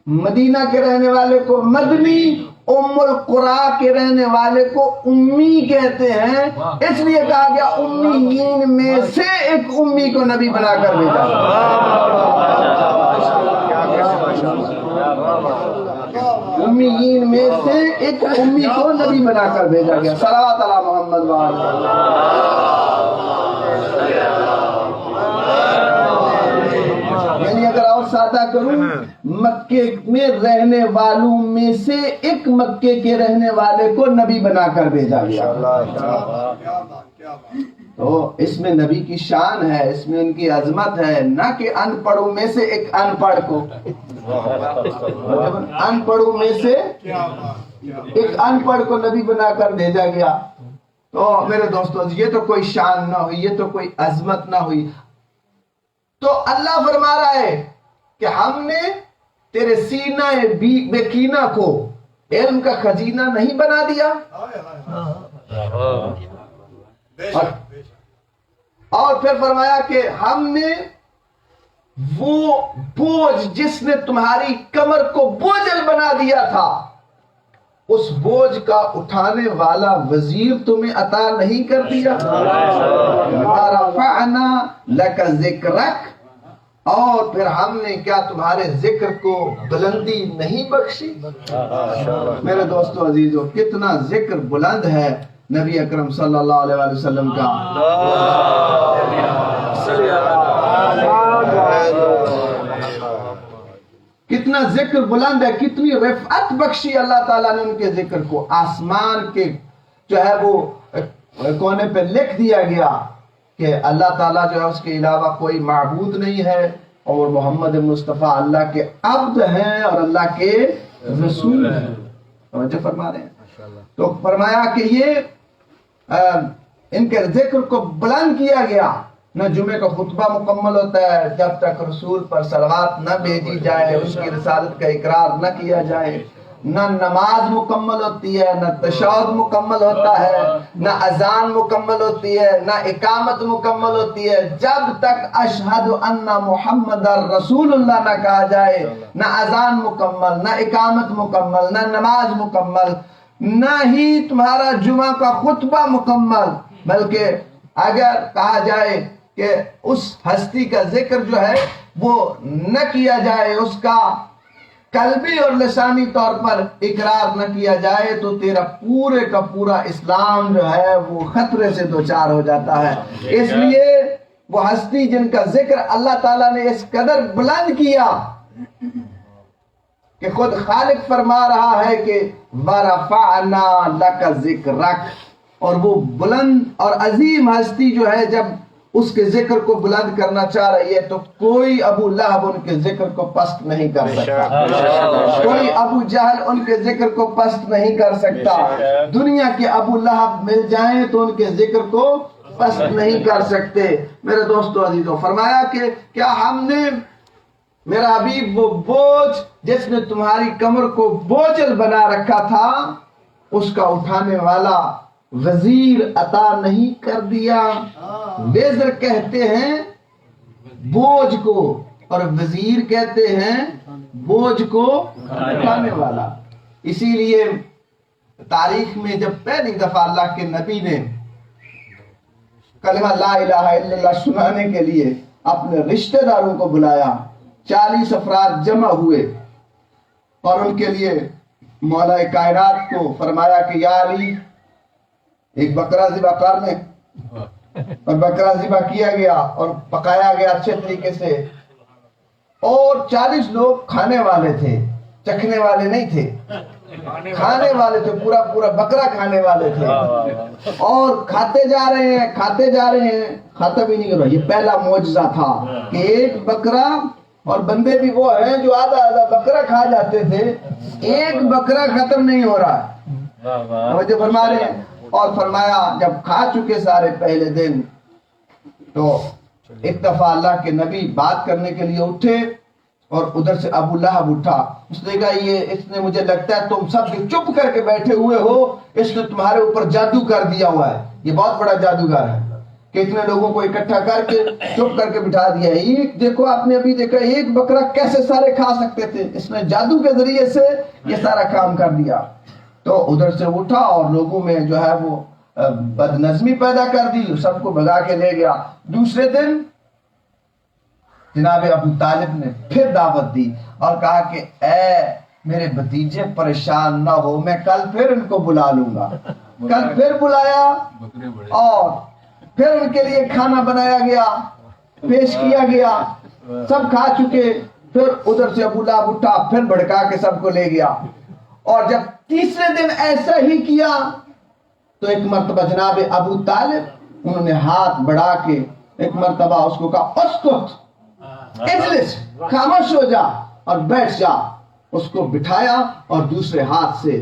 Speaker 4: مدینہ کے رہنے والے کو مدنی، ام القرا کے رہنے والے کو امی کہتے ہیں، اس لیے کہا گیا امیین میں سے ایک امی کو نبی بنا کر بھیجا۔ امیین میں سے ایک امی کو نبی بنا کر بھیجا گیا۔ صلوات علی محمد یعنی اگر اور سادہ کروں، مکے میں رہنے والوں میں سے ایک مکے کے رہنے والے کو نبی بنا کر بھیجا گیا۔ تو اس میں نبی کی شان ہے، اس میں ان کی عظمت ہے، نہ کہ ان پڑھوں میں سے ایک ان پڑھ کو، ان پڑھوں میں سے ایک ان پڑھ کو نبی بنا کر بھیجا گیا۔ تو میرے دوستو، یہ تو کوئی شان نہ ہوئی، یہ تو کوئی عظمت نہ ہوئی۔ تو اللہ فرما رہا ہے کہ ہم نے تیرے سینہ بیکینہ کو علم کا خزینہ نہیں بنا دیا، اور پھر فرمایا کہ ہم نے وہ بوجھ جس نے تمہاری کمر کو بوجھل بنا دیا تھا، اس بوجھ کا اٹھانے والا وزیر تمہیں عطا نہیں کر دیا۔ رفعنا لک ذکرک، اور پھر ہم نے کیا تمہارے ذکر کو بلندی نہیں بخشی۔ میرے دوستو عزیزو، کتنا ذکر بلند ہے نبی اکرم صلی اللہ علیہ وآلہ وسلم کا۔ کتنا ذکر بلند ہے، کتنی رفعت بخشی اللہ تعالیٰ نے ان کے ذکر کو۔ آسمان کے جو ہے وہ کونے پہ لکھ دیا گیا کہ اللہ تعالیٰ جو ہے اس کے علاوہ کوئی معبود نہیں ہے، اور محمد مصطفیٰ اللہ کے عبد ہیں اور اللہ کے رسول ہیں۔ توجہ فرما رہے ہیں۔ تو فرمایا کہ یہ ان کے ذکر کو بلند کیا گیا۔ نہ جمعے کا خطبہ مکمل ہوتا ہے جب تک رسول پر صلوات نہ بھیجی جائے، اس کی رسالت کا اقرار نہ کیا جائے، نہ نماز مکمل ہوتی ہے، نہ تشہد مکمل ہوتا ہے، نہ اذان مکمل ہوتی ہے، نہ اقامت مکمل ہوتی ہے جب تک اشہد ان محمد رسول اللہ نہ کہا جائے۔ نہ اذان مکمل، نہ اقامت مکمل، نہ نماز مکمل، نہ ہی تمہارا جمعہ کا خطبہ مکمل، بلکہ اگر کہا جائے کہ اس ہستی کا ذکر جو ہے وہ نہ کیا جائے، اس کا قلبی اور لسانی طور پر اقرار نہ کیا جائے، تو تیرا پورے کا پورا اسلام جو ہے وہ خطرے سے دوچار ہو جاتا ہے۔ اس لیے وہ ہستی جن کا ذکر اللہ تعالیٰ نے اس قدر بلند کیا کہ خود خالق فرما رہا ہے کہ وَرَفَعْنَا لَكَ ذِكْرَكَ، اور وہ بلند اور عظیم ہستی جو ہے جب اس کے ذکر کو بلند کرنا چاہ رہی ہے تو کوئی ابو لہب ان کے ذکر کو پست نہیں کر سکتا، کوئی ابو جہل ان کے ذکر کو پست نہیں کر سکتا۔ دنیا کے ابو لہب مل جائیں تو ان کے ذکر کو پست نہیں کر سکتے۔ میرے دوستو عزیزو، فرمایا کہ کیا ہم نے میرا حبیب وہ بوجھ جس نے تمہاری کمر کو بوجھل بنا رکھا تھا اس کا اٹھانے والا وزیر عطا نہیں کر دیا؟ وزر کہتے ہیں بوجھ کو اور وزیر کہتے ہیں بوجھ کو اٹھانے والا۔ اسی لیے تاریخ میں جب پہلی دفعہ اللہ کے نبی نے کلمہ لا الہ الا اللہ سنانے کے لیے اپنے رشتہ داروں کو بلایا، 40 افراد جمع ہوئے اور ان کے لیے مولا کائنات کو فرمایا کہ یا علی ایک بکرا ذبح کر لیں، اور بکرا ذبح کیا گیا اور پکایا گیا اچھے طریقے سے، اور 40 لوگ کھانے والے تھے، چکھنے والے نہیں تھے، کھانے والے تھے، پورا پورا بکرا کھانے والے تھے، اور کھاتے جا رہے ہیں کھاتے جا رہے ہیں، ختم ہی نہیں کر رہا۔ یہ پہلا معجزہ تھا کہ ایک بکرا، اور بندے بھی وہ ہیں جو آدھا آدھا بکرا کھا جاتے تھے، ایک بکرا ختم نہیں ہو رہا ہے۔ مجھے فرما رہے ہیں، اور فرمایا جب کھا چکے سارے پہلے دن تو ایک دفعہ اللہ کے نبی بات کرنے کے لیے اٹھے اور ادھر سے ابو لہب اٹھا۔ اس نے کہا اس نے مجھے لگتا ہے تم سب چپ کر کے بیٹھے ہوئے ہو، اس نے تمہارے اوپر جادو کر دیا ہوا ہے، یہ بہت بڑا جادوگر ہے کہ اتنے لوگوں کو اکٹھا کر کے چپ کر کے بٹھا دیا ہے۔ ایک دیکھو آپ نے ابھی دیکھا ایک بکرا کیسے سارے کھا سکتے تھے، اس نے جادو کے ذریعے سے یہ سارا کام کر دیا۔ تو ادھر سے اٹھا اور لوگوں میں جو ہے وہ بد نظمی پیدا کر دی، سب کو بھگا کے لے گیا۔ دوسرے دن جناب ابو طالب نے پھر دعوت دی اور کہا کہ اے میرے بھتیجے پریشان نہ ہو، میں کل پھر ان کو بلا لوں گا۔ کل پھر بلایا اور پھر ان کے لیے کھانا بنایا گیا، پیش کیا گیا، سب کھا چکے۔ پھر ادھر سے ابو لہب اٹھا، پھر بھڑکا کے سب کو لے گیا۔ اور جب تیسرے دن ایسا ہی کیا تو ایک مرتبہ جناب ابو طالب انہوں نے ہاتھ بڑھا کے ایک مرتبہ اس کو کہا اسکت اجلس، خاموش ہو جا اور بیٹھ جا۔ اس کو بٹھایا اور دوسرے ہاتھ سے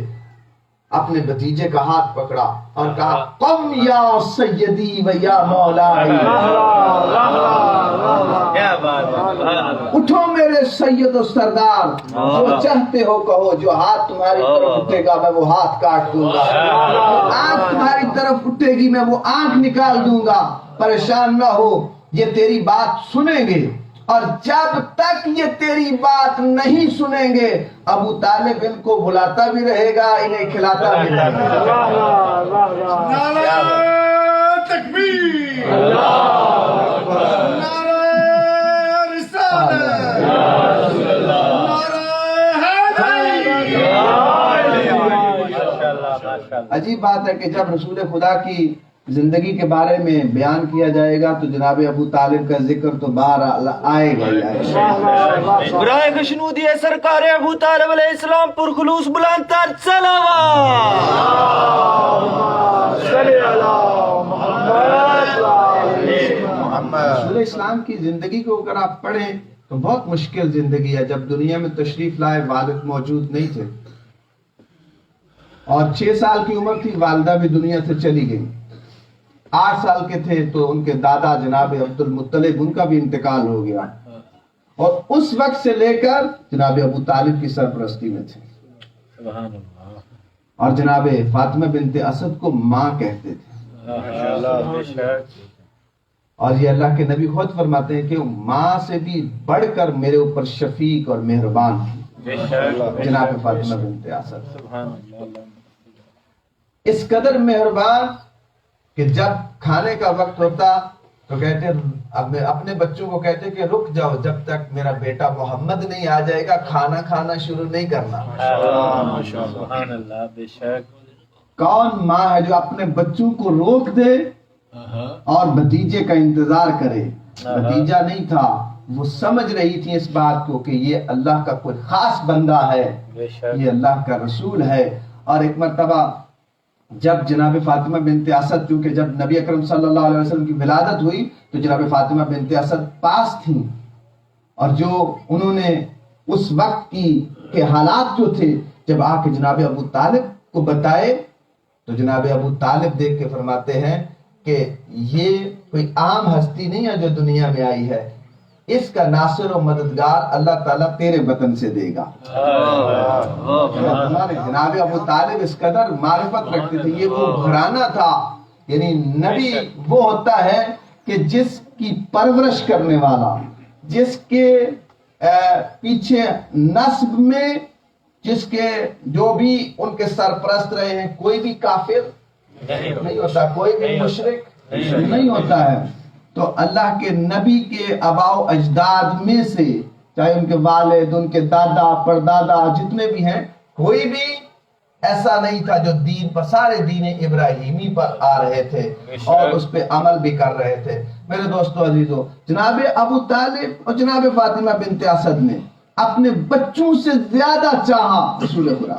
Speaker 4: اپنے بھتیجے کا ہاتھ پکڑا اور کہا قم یا سیدی و یا مولائی، اٹھو میرے سید و سردار، جو چاہتے ہو کہو، جو ہاتھ تمہاری طرف اٹھے گا میں وہ ہاتھ کاٹ دوں گا، آنکھ تمہاری طرف اٹھے گی میں وہ آنکھ نکال دوں گا، پریشان نہ ہو، یہ تیری بات سنیں گے، اور جب تک یہ تیری بات نہیں سنیں گے ابو طالب ان کو بلاتا بھی رہے گا، انہیں کھلاتا بھی رہے گا۔
Speaker 3: نعرہ تکبیر، نعرہ رسالت،
Speaker 4: عجیب بات ہے کہ جب رسول خدا کی زندگی کے بارے میں بیان کیا جائے گا تو جناب ابو طالب کا ذکر تو باہر آئے گا ہی آئے گا۔
Speaker 2: برائے خشنودی سرکار ابو طالب علیہ السلام پر خلوص بلند تر صلوات۔
Speaker 4: رسول اسلام کی زندگی کو اگر آپ پڑھیں تو بہت مشکل زندگی ہے۔ جب دنیا میں تشریف لائے والد موجود نہیں تھے اور 6 سال کی عمر تھی، والدہ بھی دنیا سے چلی گئی۔ 8 سال کے تھے تو ان کے دادا جناب عبد المطلب ان کا بھی انتقال ہو گیا، اور اس وقت سے لے کر جناب ابو طالب کی سرپرستی میں تھے، اور جناب فاطمہ بنت اسد کو ماں کہتے تھے۔ اور یہ اللہ کے نبی خود فرماتے ہیں کہ ماں سے بھی بڑھ کر میرے اوپر شفیق اور مہربان تھی جناب فاطمہ بنت اسد، اس قدر مہربان کہ جب کھانے کا وقت ہوتا تو کہتے اپنے بچوں کو کہتے کہ رک جاؤ جب تک میرا بیٹا محمد نہیں آ جائے گا، کھانا کھانا شروع نہیں کرنا۔
Speaker 5: سبحان اللہ، بے شک۔
Speaker 4: کون ماں ہے جو اپنے بچوں کو روک دے اور بھتیجے کا انتظار کرے؟ بھتیجا نہیں تھا، وہ سمجھ رہی تھی اس بات کو کہ یہ اللہ کا کوئی خاص بندہ ہے، یہ اللہ کا رسول ہے۔ اور ایک مرتبہ جب جناب فاطمہ بنت اسد، چونکہ جب نبی اکرم صلی اللہ علیہ وسلم کی ولادت ہوئی تو جناب فاطمہ بنت اسد پاس تھیں، اور جو انہوں نے اس وقت کے حالات جو تھے جب آ کے جناب ابو طالب کو بتائے تو جناب ابو طالب دیکھ کے فرماتے ہیں کہ یہ کوئی عام ہستی نہیں ہے جو دنیا میں آئی ہے، اس کا ناصر و مددگار اللہ تعالیٰ تیرے وطن سے دے گا۔ جناب ابو طالب اس قدر معرفت رکھتے تھے، یہ وہ گھرانہ تھا، یعنی نبی وہ ہوتا ہے کہ جس کی پرورش کرنے والا، جس کے پیچھے نسب میں جس کے جو بھی ان کے سرپرست رہے ہیں، کوئی بھی کافر نہیں ہوتا، کوئی بھی مشرک نہیں ہوتا ہے۔ تو اللہ کے نبی کے آباء و اجداد میں سے، چاہے ان کے والد، ان کے دادا پردادا جتنے بھی ہیں، کوئی بھی ایسا نہیں تھا جو دین پر، سارے دین ابراہیمی پر آ رہے تھے اور اس پہ عمل بھی کر رہے تھے۔ میرے دوستو عزیزو، جناب ابو طالب اور جناب فاطمہ بنت اسد نے اپنے بچوں سے زیادہ چاہا رسول خدا۔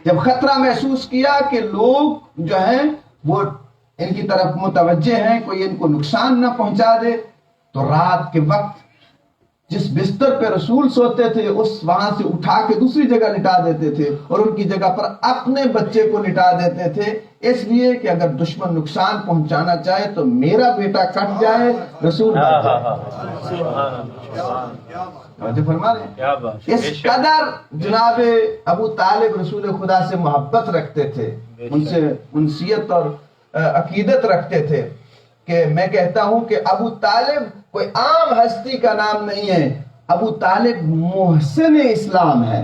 Speaker 4: جب خطرہ محسوس کیا کہ لوگ جو ہیں وہ ان کی طرف متوجہ ہیں، کوئی ان کو نقصان نہ پہنچا دے، تو رات کے وقت جس بستر پہ رسول سوتے تھے اس وہاں سے اٹھا کے دوسری جگہ لٹا دیتے تھے اور ان کی جگہ پر اپنے بچے کو لٹا دیتے تھے، اس لیے کہ اگر دشمن نقصان پہنچانا چاہے تو میرا بیٹا کٹ جائے، رسول فرما رہے ہیں۔ اس قدر جناب ابو طالب رسول خدا سے محبت رکھتے تھے، ان سے انسیت اور عقیدت رکھتے تھے کہ میں کہتا ہوں کہ ابو طالب کوئی عام ہستی کا نام نہیں ہے، ابو طالب محسن اسلام ہے۔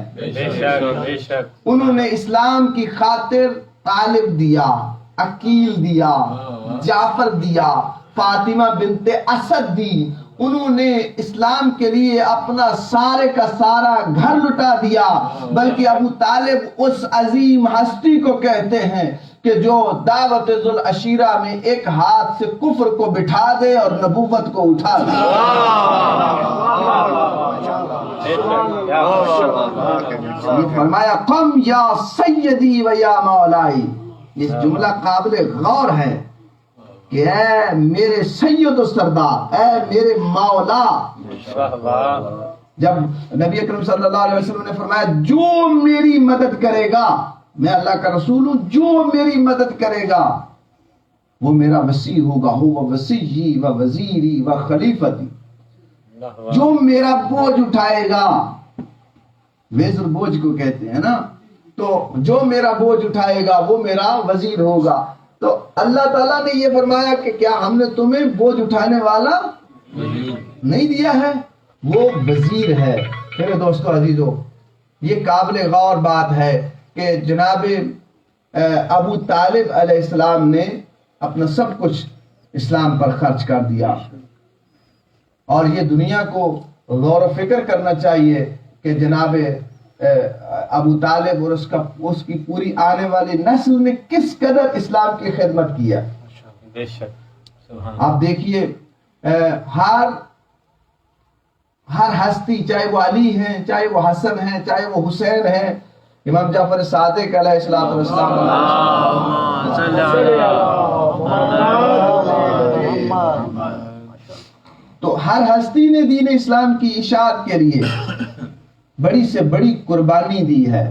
Speaker 4: انہوں نے اسلام کی خاطر طالب دیا، عقیل دیا، جعفر دیا، فاطمہ بنت اسد دی، انہوں نے اسلام کے لیے اپنا سارے کا سارا گھر لٹا دیا۔ بلکہ ابو طالب اس عظیم ہستی کو کہتے ہیں کہ جو دعوت ذوالعشیرہ میں ایک ہاتھ سے کفر کو بٹھا دے اور نبوت کو اٹھا دے۔ یہ فرمایا قم یا سیدی و یا مولائی، یہ جملہ قابل غور ہے کہ اے میرے سید و سردار، اے میرے مولا۔ جب نبی اکرم صلی اللہ علیہ وسلم نے فرمایا جو میری مدد کرے گا، میں اللہ کا رسول ہوں، جو میری مدد کرے گا وہ میرا وسیع ہوگا، ہو وسیعی و وزیری و خلیفتی، جو میرا بوجھ اٹھائے گا، وزر بوجھ کو کہتے ہیں نا، تو جو میرا بوجھ اٹھائے گا وہ میرا وزیر ہوگا۔ تو اللہ تعالیٰ نے یہ فرمایا کہ کیا ہم نے تمہیں بوجھ اٹھانے والا نہیں دیا ہے، وہ وزیر ہے۔ میرے دوستو عزیزو، یہ قابل غور بات ہے کہ جناب ابو طالب علیہ السلام نے اپنا سب کچھ اسلام پر خرچ کر دیا، اور یہ دنیا کو غور و فکر کرنا چاہیے کہ جناب ابو طالب اور اس کی پوری آنے والی نسل نے کس قدر اسلام کی خدمت کیا۔ آپ دیکھیے ہر ہستی، چاہے وہ علی ہیں، چاہے وہ حسن ہیں، چاہے وہ حسین ہیں، امام جعفر صادق علیہ السلام، تو ہر ہستی نے دین اسلام کی اشاعت کے لیے بڑی سے بڑی قربانی دی ہے،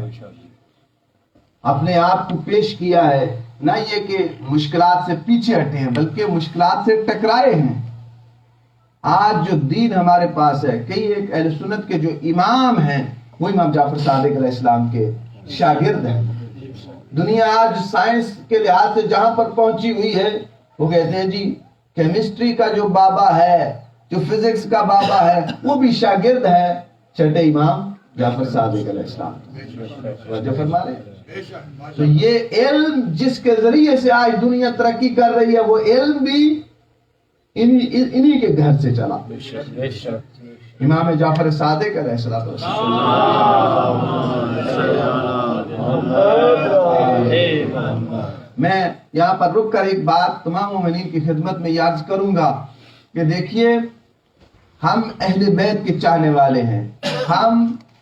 Speaker 4: اپنے آپ کو پیش کیا ہے، نہ یہ کہ مشکلات سے پیچھے ہٹے ہیں بلکہ مشکلات سے ٹکرائے ہیں۔ آج جو دین ہمارے پاس ہے، کئی ایک اہل سنت کے جو امام ہیں وہ امام جعفر صادق علیہ السلام کے شاگرد ہیں۔ دنیا آج سائنس کے لحاظ سے جہاں پر پہنچی ہوئی ہے، وہ کہتے ہیں جی کیمسٹری کا جو بابا ہے، جو فزکس کا بابا ہے، وہ بھی شاگرد ہے چھٹے امام جعفر صادق علیہ السلام۔ جو فرما رہے ہیں، تو یہ علم جس کے ذریعے سے آج دنیا ترقی کر رہی ہے، وہ علم بھی انہی کے گھر سے چلا۔ امام جعفر صادق علیہ السلام۔ میں یہاں پر رک کر ایک بات تمام مومنین کی خدمت میں یاد کروں گا کہ دیکھیے، ہم اہل بیت کے چاہنے والے ہیں، ہم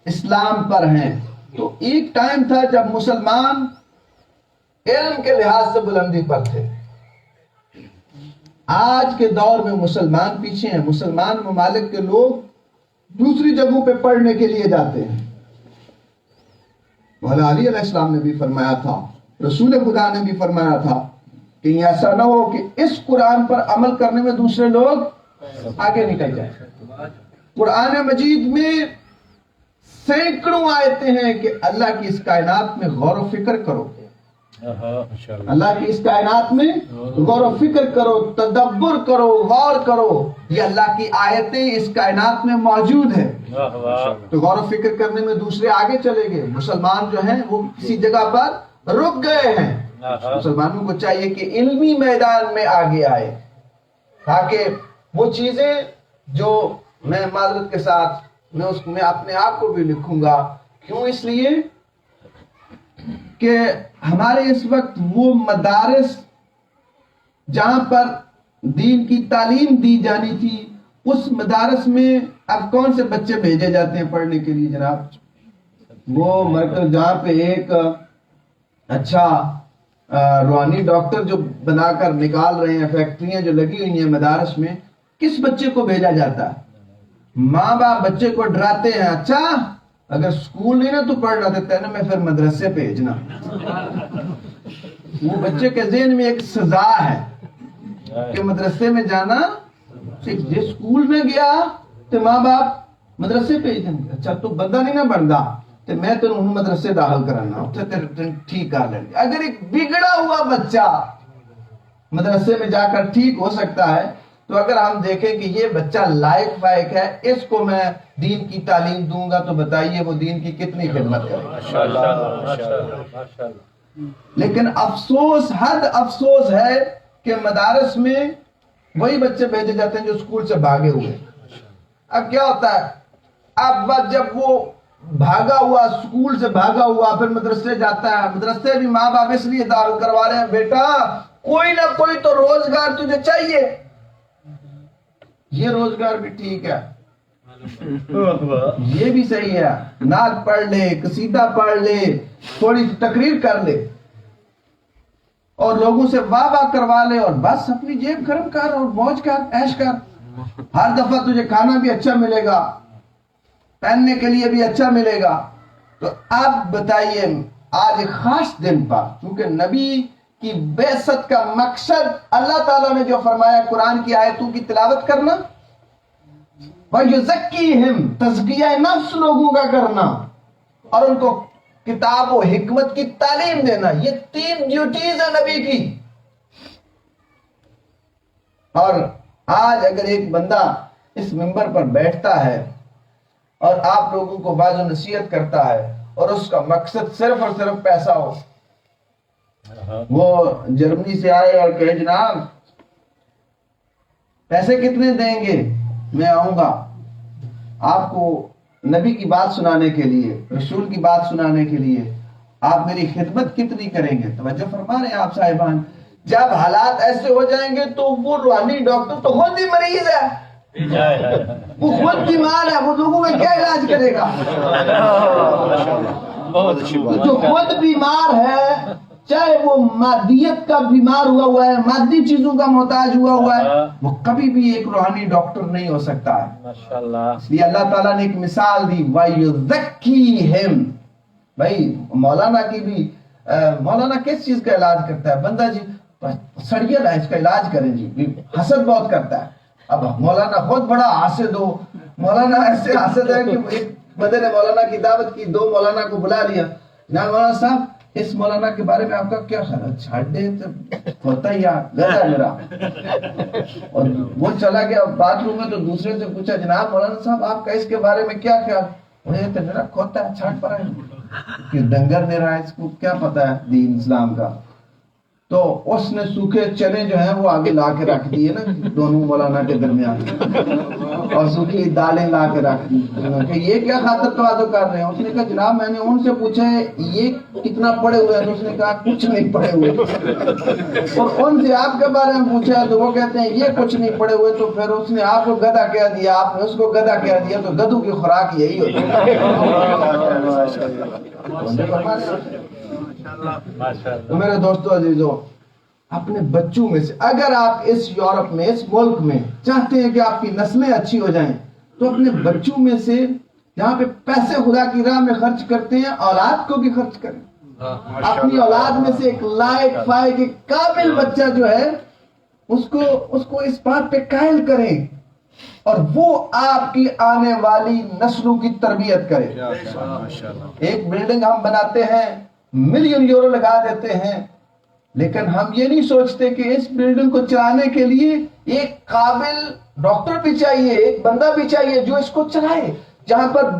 Speaker 4: اسلام پر ہیں، تو ایک ٹائم تھا جب مسلمان علم کے لحاظ سے بلندی پر تھے۔ آج کے دور میں مسلمان پیچھے ہیں، مسلمان ممالک کے لوگ دوسری جگہوں پہ پڑھنے کے لیے جاتے ہیں۔ مولا علی علیہ السلام نے بھی فرمایا تھا رسول خدا نے بھی فرمایا تھا کہ یہ ایسا نہ ہو کہ اس قرآن پر عمل کرنے میں دوسرے لوگ آگے نکل جائیں۔ قرآن مجید میں سینکڑوں آیتیں ہیں کہ اللہ کی اس کائنات میں غور و فکر کرو، اللہ کی اس کائنات میں غور و فکر کرو، تدبر کرو، غور کرو۔ یہ اللہ کی آیتیں اس کائنات میں موجود ہیں، تو غور و فکر کرنے میں دوسرے آگے چلے گئے۔ مسلمان جو ہیں وہ کسی جگہ پر رک گئے ہیں۔ مسلمانوں کو چاہیے کہ علمی میدان میں آگے آئے، تاکہ وہ چیزیں جو میں معذرت کے ساتھ میں اپنے آپ کو بھی لکھوں گا، کیوں؟ اس لیے کہ ہمارے اس وقت وہ مدارس جہاں پر دین کی تعلیم دی جانی تھی، اس مدارس میں اب کون سے بچے بھیجے جاتے ہیں پڑھنے کے لیے جناب؟ وہ مرکز جہاں پہ ایک اچھا روحانی ڈاکٹر جو بنا کر نکال رہے ہیں، فیکٹریاں جو لگی ہوئی ہیں مدارس میں، کس بچے کو بھیجا جاتا ہے؟ ماں باپ بچے کو ڈراتے ہیں، اچھا اگر سکول نہیں نا تو پڑھنا دیتا ہے نا، میں پھر مدرسے بھیجنا۔ وہ بچے کے ذہن میں ایک سزا ہے کہ مدرسے میں جانا، جس سکول میں گیا تو ماں باپ مدرسے بھیج دیں گے، اچھا تو بندہ نہیں نا بنتا تو میں تو انہوں مدرسے داخل کرانا ٹھیک کر لیں گے۔ اگر ایک بگڑا ہوا بچہ مدرسے میں جا کر ٹھیک ہو سکتا ہے، تو اگر ہم دیکھیں کہ یہ بچہ لائق فائق ہے، اس کو میں دین کی تعلیم دوں گا، تو بتائیے وہ دین کی کتنی خدمت کرے گا۔ لیکن افسوس، حد افسوس ہے کہ مدارس میں وہی بچے بھیجے جاتے ہیں جو اسکول سے بھاگے ہوئے۔ اب کیا ہوتا ہے، اب جب وہ بھاگا ہوا، اسکول سے بھاگا ہوا پھر مدرسے جاتا ہے، مدرسے بھی ماں باپ اس لیے داخل کروا رہے ہیں، بیٹا کوئی نہ کوئی تو روزگار تجھے چاہیے۔ یہ روزگار بھی ٹھیک ہے، یہ بھی صحیح ہے، نعت پڑھ لے، قصیدہ پڑھ لے، تھوڑی تقریر کر لے اور لوگوں سے واہ واہ کروا لے اور بس اپنی جیب گرم کر اور موج کر، عیش کر۔ ہر دفعہ تجھے کھانا بھی اچھا ملے گا، پہننے کے لیے بھی اچھا ملے گا۔ تو اب بتائیے، آج ایک خاص دن پر، کیونکہ نبی کی بعثت کا مقصد اللہ تعالیٰ نے جو فرمایا قرآن کی آیتوں کی تلاوت کرنا، وَيُزَكِّيهِمْ تزکیہ نفس لوگوں کا کرنا، اور ان کو کتاب و حکمت کی تعلیم دینا، یہ 3 ڈیوٹیز ہیں نبی کی۔ اور آج اگر ایک بندہ اس منبر پر بیٹھتا ہے اور آپ لوگوں کو واعظ و نصیحت کرتا ہے اور اس کا مقصد صرف اور صرف پیسہ ہو، وہ جرمنی سے آئے اور کہے جناب پیسے کتنے دیں گے، میں آؤں گا آپ کو نبی کی بات سنانے کے لیے، رسول کی بات سنانے کے لیے، آپ میری خدمت کتنی کریں گے؟ توجہ فرما رہے ہیں آپ صاحبان، جب حالات ایسے ہو جائیں گے تو وہ روحانی ڈاکٹر تو خود ہی مریض ہے، وہ خود بیمار ہے، وہ لوگوں میں کیا علاج کرے گا؟ جو خود بیمار ہے، چاہے وہ مادیت کا بیمار ہوا ہے، مادی چیزوں کا محتاج ہوا ہے، وہ کبھی بھی ایک روحانی ڈاکٹر نہیں ہو سکتا ہے۔ ماشاءاللہ، اس لیے اللہ تعالیٰ نے ایک مثال دی، وَيُزَكِّيهِمْ۔ بھائی مولانا کی بھی، مولانا کس چیز کا علاج کرتا ہے؟ بندہ جی سڑیل ہے، اس کا علاج کریں جی، حسد بہت کرتا ہے۔ اب مولانا خود بڑا حاسد ہو، مولانا ایسے حاسد ہے کہ ایک بندے نے مولانا کی دعوت کی، 2 مولانا کو بلا لیا، جناب مولانا صاحب اس مولانا کے بارے میں آپ کا کیا خیال ہے؟ چھاڑ دے تو ہوتا ہی گدا میرا۔ اور وہ چلا گیا باتھ روم میں تو دوسرے سے پوچھا، جناب مولانا صاحب آپ کا اس کے بارے میں کیا خیال؟ مجھے تو میرا کھوتا ہے، چھاڑ پڑا ہے کہ ڈنگر میرا ہے، اس کو کیا پتا ہے دین اسلام کا۔ تو اس نے سوکھے چنے جو ہیں وہ آگے لا کے رکھ دیے نا دونوں مولانا کے درمیان، اور سوکھی دالیں لا کے رکھ دی کہ یہ کیا خاطر تواضع کر رہے ہیں؟ اس نے کہا جناب میں نے ان سے پوچھا ہے یہ کتنا پڑھے ہوئے ہیں، تو اس نے کہا کچھ نہیں پڑھے ہوئے، اور ان سے آپ کے بارے میں پوچھا تو وہ کہتے ہیں یہ کچھ نہیں پڑھے ہوئے، تو پھر اس نے آپ کو گدھا کہہ دیا، آپ نے اس کو گدھا کہہ دیا، تو گدھوں کی خوراک یہی ہوتی ہے۔ تو میرے دوستو عزیزو، اپنے بچوں میں سے اگر آپ اس یورپ میں، اس ملک میں چاہتے ہیں کہ آپ کی نسلیں اچھی ہو جائیں، تو اپنے بچوں میں سے جہاں پہ پیسے خدا کی راہ میں خرچ کرتے ہیں، اولاد کو بھی خرچ کریں۔ اپنی اولاد میں سے ایک لائق فائق ایک قابل بچہ جو ہے اس کو اس بات پہ قائل کریں اور وہ آپ کی آنے والی نسلوں کی تربیت کرے. ایک بلڈنگ ہم بناتے ہیں, ملین یورو لگا دیتے ہیں, لیکن ہم یہ نہیں سوچتے کہ اس بلڈنگ کو چلانے کے لیے ایک قابل ڈاکٹر بھی چاہیے, ایک بندہ بھی چاہیے جو اس کو چلائے. جہاں پر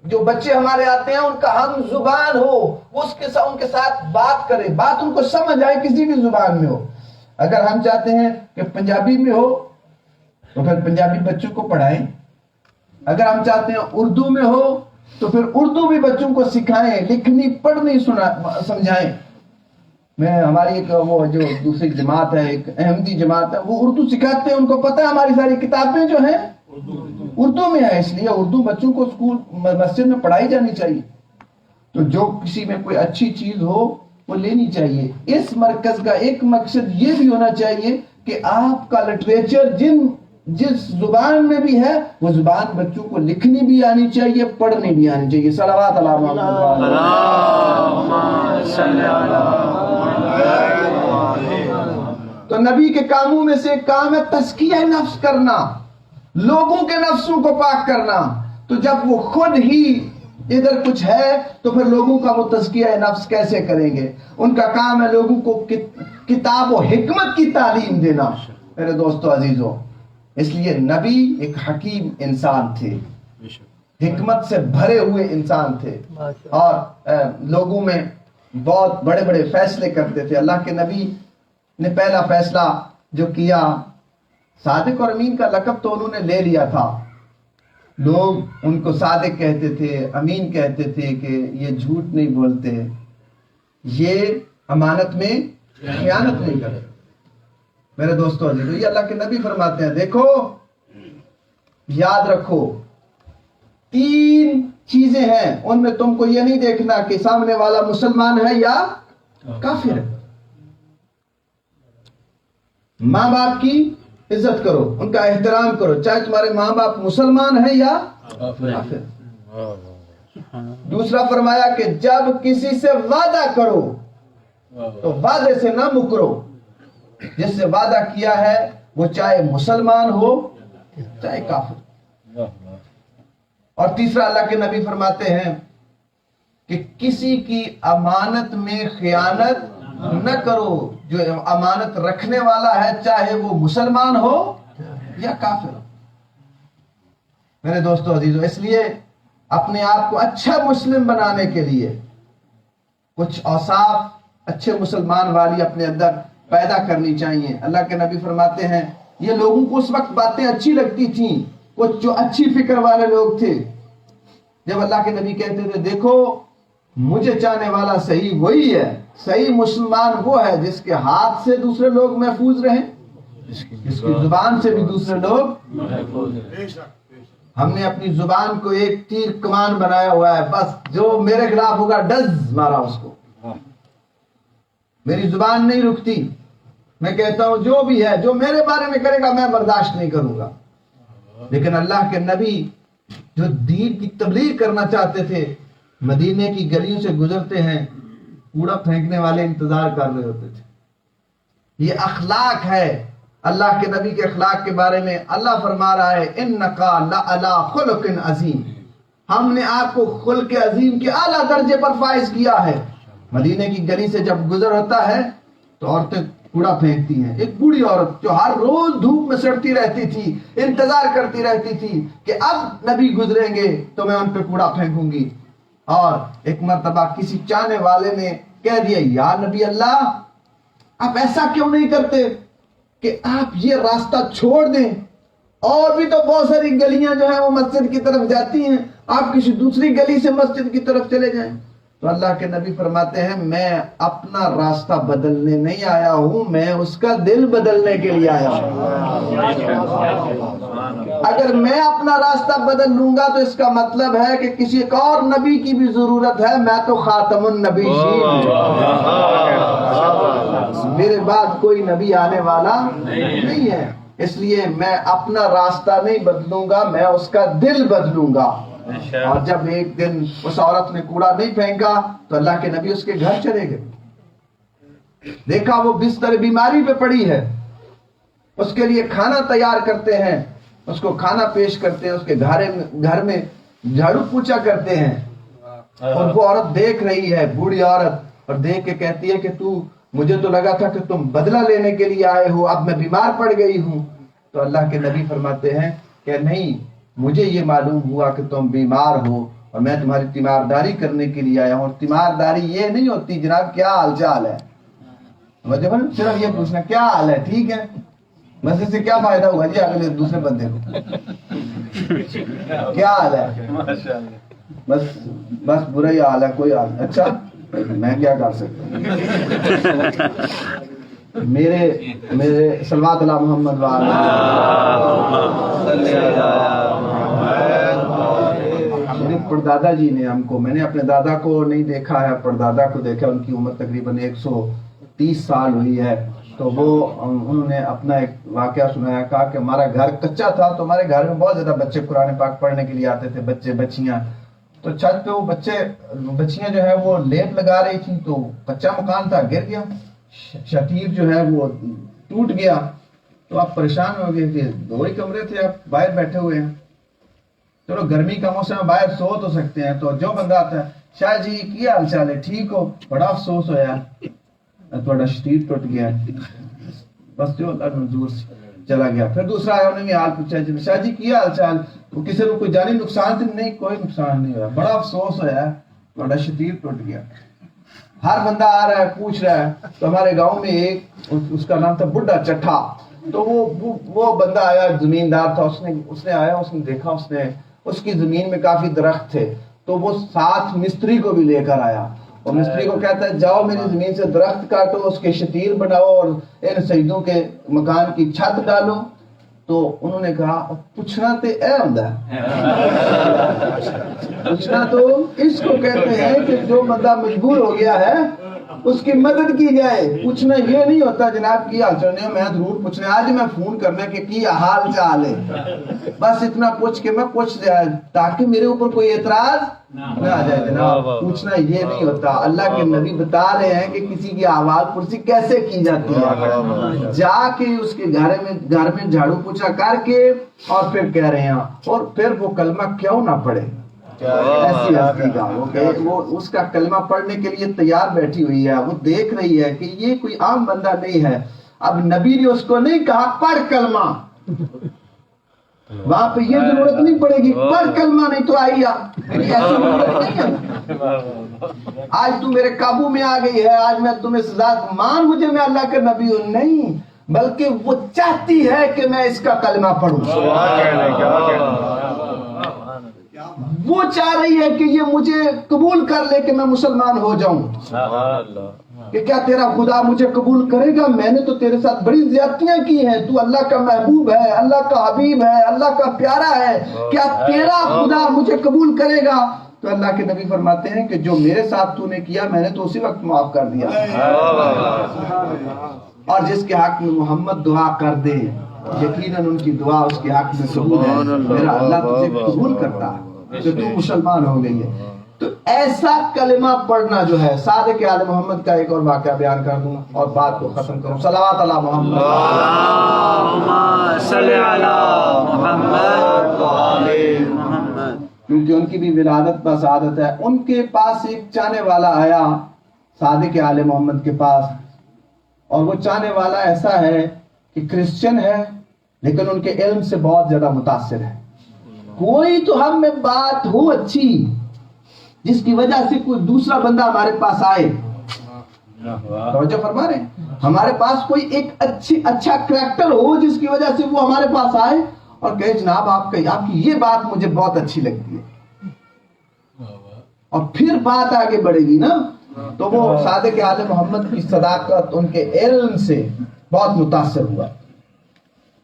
Speaker 4: جو بچے ہمارے آتے ہیں ان کا ہم زبان ہو, وہ ان کے ساتھ بات کرے, بات ان کو سمجھ آئے کسی بھی زبان میں ہو. اگر ہم چاہتے ہیں کہ پنجابی میں ہو تو پھر پنجابی بچوں کو پڑھائیں. اگر ہم چاہتے ہیں اردو میں ہو تو پھر اردو بھی بچوں کو سکھائیں, لکھنی پڑھنی سمجھائیں. میں ہماری ایک وہ جو دوسری جماعت ہے, ایک احمدی جماعت ہے, وہ اردو سکھاتے ہیں. ان کو پتہ ہے ہماری ساری کتابیں جو ہیں اردو میں ہے, اس لیے اردو بچوں کو اسکول مسجد میں پڑھائی جانی چاہیے. تو جو کسی میں کوئی اچھی چیز ہو وہ لینی چاہیے. اس مرکز کا ایک مقصد یہ بھی ہونا چاہیے کہ آپ کا لٹریچر جس زبان میں بھی ہے وہ زبان بچوں کو لکھنی بھی آنی چاہیے, پڑھنی بھی آنی چاہیے. صلوات علی محمد. تو نبی کے کاموں میں سے ایک کام ہے تزکیہ نفس کرنا, لوگوں کے نفسوں کو پاک کرنا. تو جب وہ خود ہی ادھر کچھ ہے تو پھر لوگوں کا وہ تزکیہ نفس کیسے کریں گے؟ ان کا کام ہے لوگوں کو کتاب و حکمت کی تعلیم دینا. میرے دوستو عزیزو, اس لیے نبی ایک حکیم انسان تھے, حکمت سے بھرے ہوئے انسان تھے, اور لوگوں میں بہت بڑے بڑے فیصلے کرتے تھے. اللہ کے نبی نے پہلا فیصلہ جو کیا, صادق اور امین کا لقب تو انہوں نے لے لیا تھا. لوگ ان کو صادق کہتے تھے, امین کہتے تھے کہ یہ جھوٹ نہیں بولتے, یہ امانت میں خیانت نہیں کرتے. میرے دوستو عزیزو, یہ اللہ کے نبی فرماتے ہیں دیکھو یاد رکھو 3 چیزیں ہیں, ان میں تم کو یہ نہیں دیکھنا کہ سامنے والا مسلمان ہے یا کافر ہے. ماں باپ کی عزت کرو, ان کا احترام کرو, چاہے تمہارے ماں باپ مسلمان ہیں یا کافر. دوسرا فرمایا کہ جب کسی سے وعدہ کرو تو وعدے سے نہ مکرو, جس سے وعدہ کیا ہے وہ چاہے مسلمان ہو چاہے کافر. اور تیسرا اللہ کے نبی فرماتے ہیں کہ کسی کی امانت میں خیانت نہ کرو, جو امانت رکھنے والا ہے چاہے وہ مسلمان ہو یا کافر ہو. میرے دوستو عزیزو, اس لیے اپنے آپ کو اچھا مسلم بنانے کے لیے کچھ اوصاف اچھے مسلمان والی اپنے اندر پیدا کرنی چاہیے. اللہ کے نبی فرماتے ہیں یہ لوگوں کو اس وقت باتیں اچھی لگتی تھیں, کچھ جو اچھی فکر والے لوگ تھے, جب اللہ کے نبی کہتے تھے دیکھو مجھے چاہنے والا صحیح وہی ہے, صحیح مسلمان وہ ہے جس کے ہاتھ سے دوسرے لوگ محفوظ رہیں, جس کی زبان سے بھی دوسرے لوگ محفوظ رہیں. ہم نے اپنی زبان کو ایک تیر کمان بنایا ہوا ہے, بس جو میرے خلاف ہوگا ڈز مارا اس کو. میری زبان نہیں رکتی, میں کہتا ہوں جو بھی ہے جو میرے بارے میں کرے گا میں برداشت نہیں کروں گا. لیکن اللہ کے نبی جو دین کی تبلیغ کرنا چاہتے تھے, مدینے کی گلیوں سے گزرتے ہیں, کوڑا پھینکنے والے انتظار کر رہے ہوتے تھے. یہ اخلاق ہے. اللہ کے نبی کے اخلاق کے بارے میں اللہ فرما رہا ہے انکا لعلی خلق عظیم, ہم نے آپ کو خلق عظیم کے اعلیٰ درجے پر فائز کیا ہے. مدینے کی گلی سے جب گزر ہوتا ہے تو عورتیں کوڑا پھینکتی ہیں. ایک بوڑھی عورت جو ہر روز دھوپ میں سڑتی رہتی تھی, انتظار کرتی رہتی تھی کہ اب نبی گزریں گے تو میں ان پہ کوڑا پھینکوں گی. اور ایک مرتبہ کسی چاہنے والے نے کہہ دیا یا نبی اللہ آپ ایسا کیوں نہیں کرتے کہ آپ یہ راستہ چھوڑ دیں, اور بھی تو بہت ساری گلیاں جو ہیں وہ مسجد کی طرف جاتی ہیں, آپ کسی دوسری گلی سے مسجد کی طرف چلے جائیں. تو اللہ کے نبی فرماتے ہیں میں اپنا راستہ بدلنے نہیں آیا ہوں, میں اس کا دل بدلنے کے لیے آیا ہوں. اگر میں اپنا راستہ بدل لوں گا تو اس کا مطلب ہے کہ کسی ایک اور نبی کی بھی ضرورت ہے, میں تو خاتم النبیین ہوں, میرے بعد کوئی نبی آنے والا نہیں ہے. اس لیے میں اپنا راستہ نہیں بدلوں گا, میں اس کا دل بدلوں گا. اور جب ایک دن اس عورت نے کوڑا نہیں پھینکا تو اللہ کے نبی اس کے گھر چلے گئے، دیکھا وہ بستر بیماری پہ پڑی ہے، اس کے لیے کھانا تیار کرتے ہیں، اس کو کھانا پیش کرتے ہیں، اس کے گھر میں جھاڑو پوچھا کرتے ہیں، اور وہ عورت دیکھ رہی ہے، بوڑھی عورت، اور دیکھ کے کہتی ہے کہ مجھے تو لگا تھا کہ تم بدلہ لینے کے لیے آئے ہو، اب میں بیمار پڑ گئی ہوں۔ تو اللہ کے نبی فرماتے ہیں کہ نہیں، مجھے یہ معلوم ہوا کہ تم بیمار ہو اور میں تمہاری تیمارداری کرنے کے لیے آیا ہوں، اور تیمارداری یہ نہیں ہوتی جناب کیا حال چال ہے، صرف یہ پوچھنا کیا حال ہے، ٹھیک ہے، بس اس سے کیا فائدہ ہوا جی اگلے دوسرے بندے کو کیا حال ہے، بس برا ہی حال ہے، کوئی حال نہیں، اچھا میں کیا کر سکتا ہوں، میرے صلوات علی محمد میرے پردادا جی نے ہم کو، میں نے اپنے دادا کو نہیں دیکھا ہے، پردادا کو دیکھا، ان کی عمر تقریباً 130 سال ہوئی ہے، تو وہ انہوں نے اپنا ایک واقعہ سنایا، کہا کہ ہمارا گھر کچا تھا تو ہمارے گھر میں بہت زیادہ بچے قرآن پاک پڑھنے کے لیے آتے تھے، بچے بچیاں، تو چھت پہ وہ بچیاں جو ہے وہ لیپ لگا رہی تھی، تو کچا مکان تھا، گر گیا، شتیر جو ہے وہ ٹوٹ گیا، تو آپ پریشان ہو گئے کہ 2 ہی کمرے تھے، آپ باہر بیٹھے ہوئے ہیں، چلو گرمی کا موسم باہر سو تو سکتے ہیں، تو جو بندہ آتا ہے شاہ جی کی حال چال ہے، ٹھیک ہو، بڑا افسوس ہوا تھوڑا شتیر ٹوٹ گیا، بس جو اللہ منظور سے چلا گیا۔ پھر دوسرا آیا، انہوں نے حال پوچھا، شاہ جی کی حال چال، تو کسی کو کوئی جانی نقصان تو نہیں، کوئی نقصان نہیں ہوا، بڑا افسوس ہوا تھوڑا شتیر ٹوٹ گیا۔ ہر بندہ آ رہا ہے پوچھ رہا ہے، تو ہمارے گاؤں میں ایک، اس کا نام تھا بڈھا چٹھا، تو وہ بندہ آیا، زمیندار تھا، اس نے آیا، اس نے دیکھا، اس کی زمین میں کافی درخت تھے، تو وہ ساتھ مستری کو بھی لے کر آیا، اور مستری کو کہتا ہے جاؤ میری زمین سے درخت کاٹو، اس کے شتیر بناؤ اور ان سجدوں کے مکان کی چھت ڈالو۔ تو انہوں نے کہا پوچھنا تے اے ہوندا ہے، پوچھنا تو اس کو کہتے ہیں کہ جو بندہ مجبور ہو گیا ہے اس کی مدد کی جائے، پوچھنا یہ نہیں ہوتا جناب کی حال چال نہیں، میں ضرور پوچھنا، آج میں فون کرنا کہ کی حال چال ہے، بس اتنا پوچھ کے میں پوچھ جائے تاکہ میرے اوپر کوئی اعتراض نہ آ جائے جناب، پوچھنا یہ نہیں ہوتا۔ اللہ کے نبی بتا رہے ہیں کہ کسی کی احوال پرسی کیسے کی جاتی ہے، جا کے اس کے گھر میں جھاڑو پوچھا کر کے، اور پھر کہہ رہے ہیں، اور پھر وہ کلمہ کیوں نہ پڑھے، ایسی ہستی کا وہ اس کا کلمہ پڑھنے کے لیے تیار بیٹھی ہوئی ہے، وہ دیکھ رہی ہے کہ یہ کوئی عام بندہ نہیں ہے، اب نبی نے اس کو نہیں کہا پڑھ کلمہ، وہاں پہ یہ ضرورت نہیں پڑے گی پڑھ کلمہ نہیں تو آئییا، ایسی ضرورت نہیں ہے، آج تم میرے قابو میں آ گئی ہے، آج میں تمہیں سزا مان مجھے میں اللہ کا نبی ہوں، نہیں، بلکہ وہ چاہتی ہے کہ میں اس کا کلمہ پڑھوں، وہ چاہ رہی ہے کہ یہ مجھے قبول کر لے کہ میں مسلمان ہو جاؤں، کہ کیا تیرا خدا مجھے قبول کرے گا، میں نے تو تیرے ساتھ بڑی زیادتیاں کی ہیں، تو اللہ کا محبوب ہے، اللہ کا حبیب ہے، اللہ کا پیارا ہے، کیا تیرا خدا مجھے قبول کرے گا؟ تو اللہ کے نبی فرماتے ہیں کہ جو میرے ساتھ تو نے کیا میں نے تو اسی وقت معاف کر دیا، اور جس کے حق میں محمد دعا کر دے یقیناً ان کی دعا اس کے حق میں قبول ہے، میرا اللہ تجھے قبول کرتا ہے کہ تو مسلمان ہو گئی ہے۔ تو ایسا کلمہ پڑھنا جو ہے، صادق آل محمد کا ایک اور واقعہ بیان کر دوں اور بات کو ختم کروں، صلوات علی محمد،
Speaker 2: صلی علی محمد وآل محمد،
Speaker 4: کیونکہ ان کی بھی ولادت پر سعادت ہے۔ ان کے پاس ایک چاہنے والا آیا صادق آل محمد کے پاس، اور وہ چاہنے والا ایسا ہے کہ کرسچن ہے لیکن ان کے علم سے بہت زیادہ متاثر ہے، کوئی تو ہم میں بات ہو اچھی جس کی وجہ سے کوئی دوسرا بندہ ہمارے پاس آئے، توجہ فرما رہے ہیں، ہمارے پاس کوئی ایک اچھا کریکٹر ہو جس کی وجہ سے وہ ہمارے پاس آئے اور کہے جناب آپ کی یہ بات مجھے بہت اچھی لگتی ہے، اور پھر بات آگے بڑھے گی نا۔ تو وہ صادق آل محمد کی صداقت، ان کے علم سے بہت متاثر ہوا۔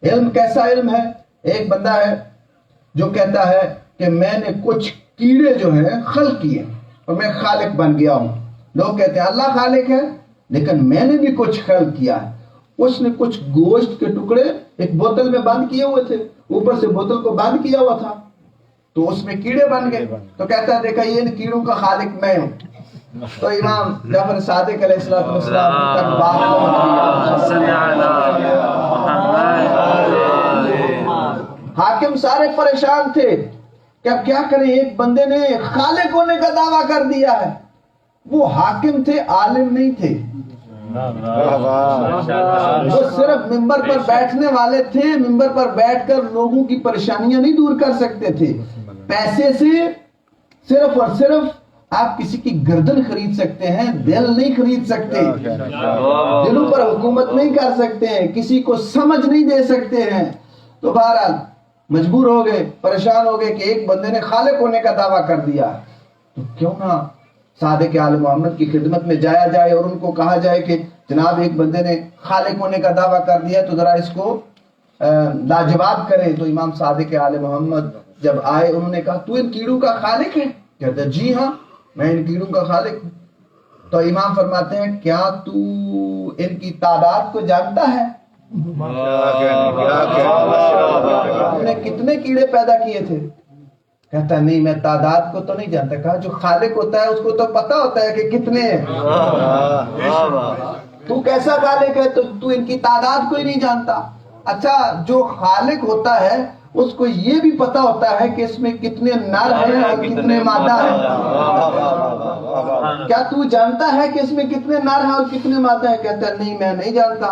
Speaker 4: علم کیسا علم ہے؟ ایک بندہ ہے جو کہتا ہے کہ میں نے کچھ کیڑے جو ہیں خلق کیے اور میں خالق بن گیا ہوں، لوگ کہتے ہیں اللہ خالق ہے لیکن میں نے بھی کچھ خلق کیا ہے۔ اس نے کچھ گوشت کے ٹکڑے ایک بوتل میں بند کیے ہوئے تھے، اوپر سے بوتل کو بند کیا ہوا تھا، تو اس میں کیڑے بن گئے. تو کہتا ہے دیکھا یہ ان کیڑوں کا خالق میں ہوں. تو امام جعفر صادق علیہ السلام تک بات حاکم سارے پریشان تھے کہ اب کیا کریں. ایک بندے نے خالق ہونے کا دعویٰ کر دیا ہے. وہ حاکم تھے، عالم نہیں تھے. وہ صرف ممبر پر بیٹھنے والے تھے. ممبر پر بیٹھ کر لوگوں کی پریشانیاں نہیں دور کر سکتے تھے. پیسے سے صرف اور صرف آپ کسی کی گردن خرید سکتے ہیں، دل نہیں خرید سکتے. دلوں پر حکومت نہیں کر سکتے ہیں، کسی کو سمجھ نہیں دے سکتے ہیں. تو بہرحال مجبور ہو گئے، پریشان ہو گئے کہ ایک بندے نے خالق ہونے کا دعویٰ کر دیا، تو کیوں نہ صادق آل محمد کی خدمت میں جایا جائے اور ان کو کہا جائے کہ جناب ایک بندے نے خالق ہونے کا دعویٰ کر دیا تو ذرا اس کو لاجواب کرے. تو امام صادق آل محمد جب آئے انہوں نے کہا تو ان کیڑوں کا خالق ہے؟ کہتے جی ہاں میں ان کیڑوں کا خالق ہوں. تو امام فرماتے ہیں کیا تو ان کی تعداد کو جانتا ہے؟ آپ نے کتنے کیڑے پیدا کیے تھے؟ کہتا نہیں میں تعداد کو تو نہیں جانتا. کہا جو خالق ہوتا ہے اس کو تو پتا ہوتا ہے کہ کتنے ہیں. تو کیسا خالق ہے تو ان کی تعداد کو ہی نہیں جانتا. اچھا جو خالق ہوتا ہے اس کو یہ بھی پتا ہوتا ہے کہ اس میں کتنے نر ہیں اور کتنے مادہ ہیں. کیا تو جانتا ہے کہ اس میں کتنے نر ہیں اور کتنے مادہ ہیں؟ کہتا ہے نہیں میں نہیں جانتا.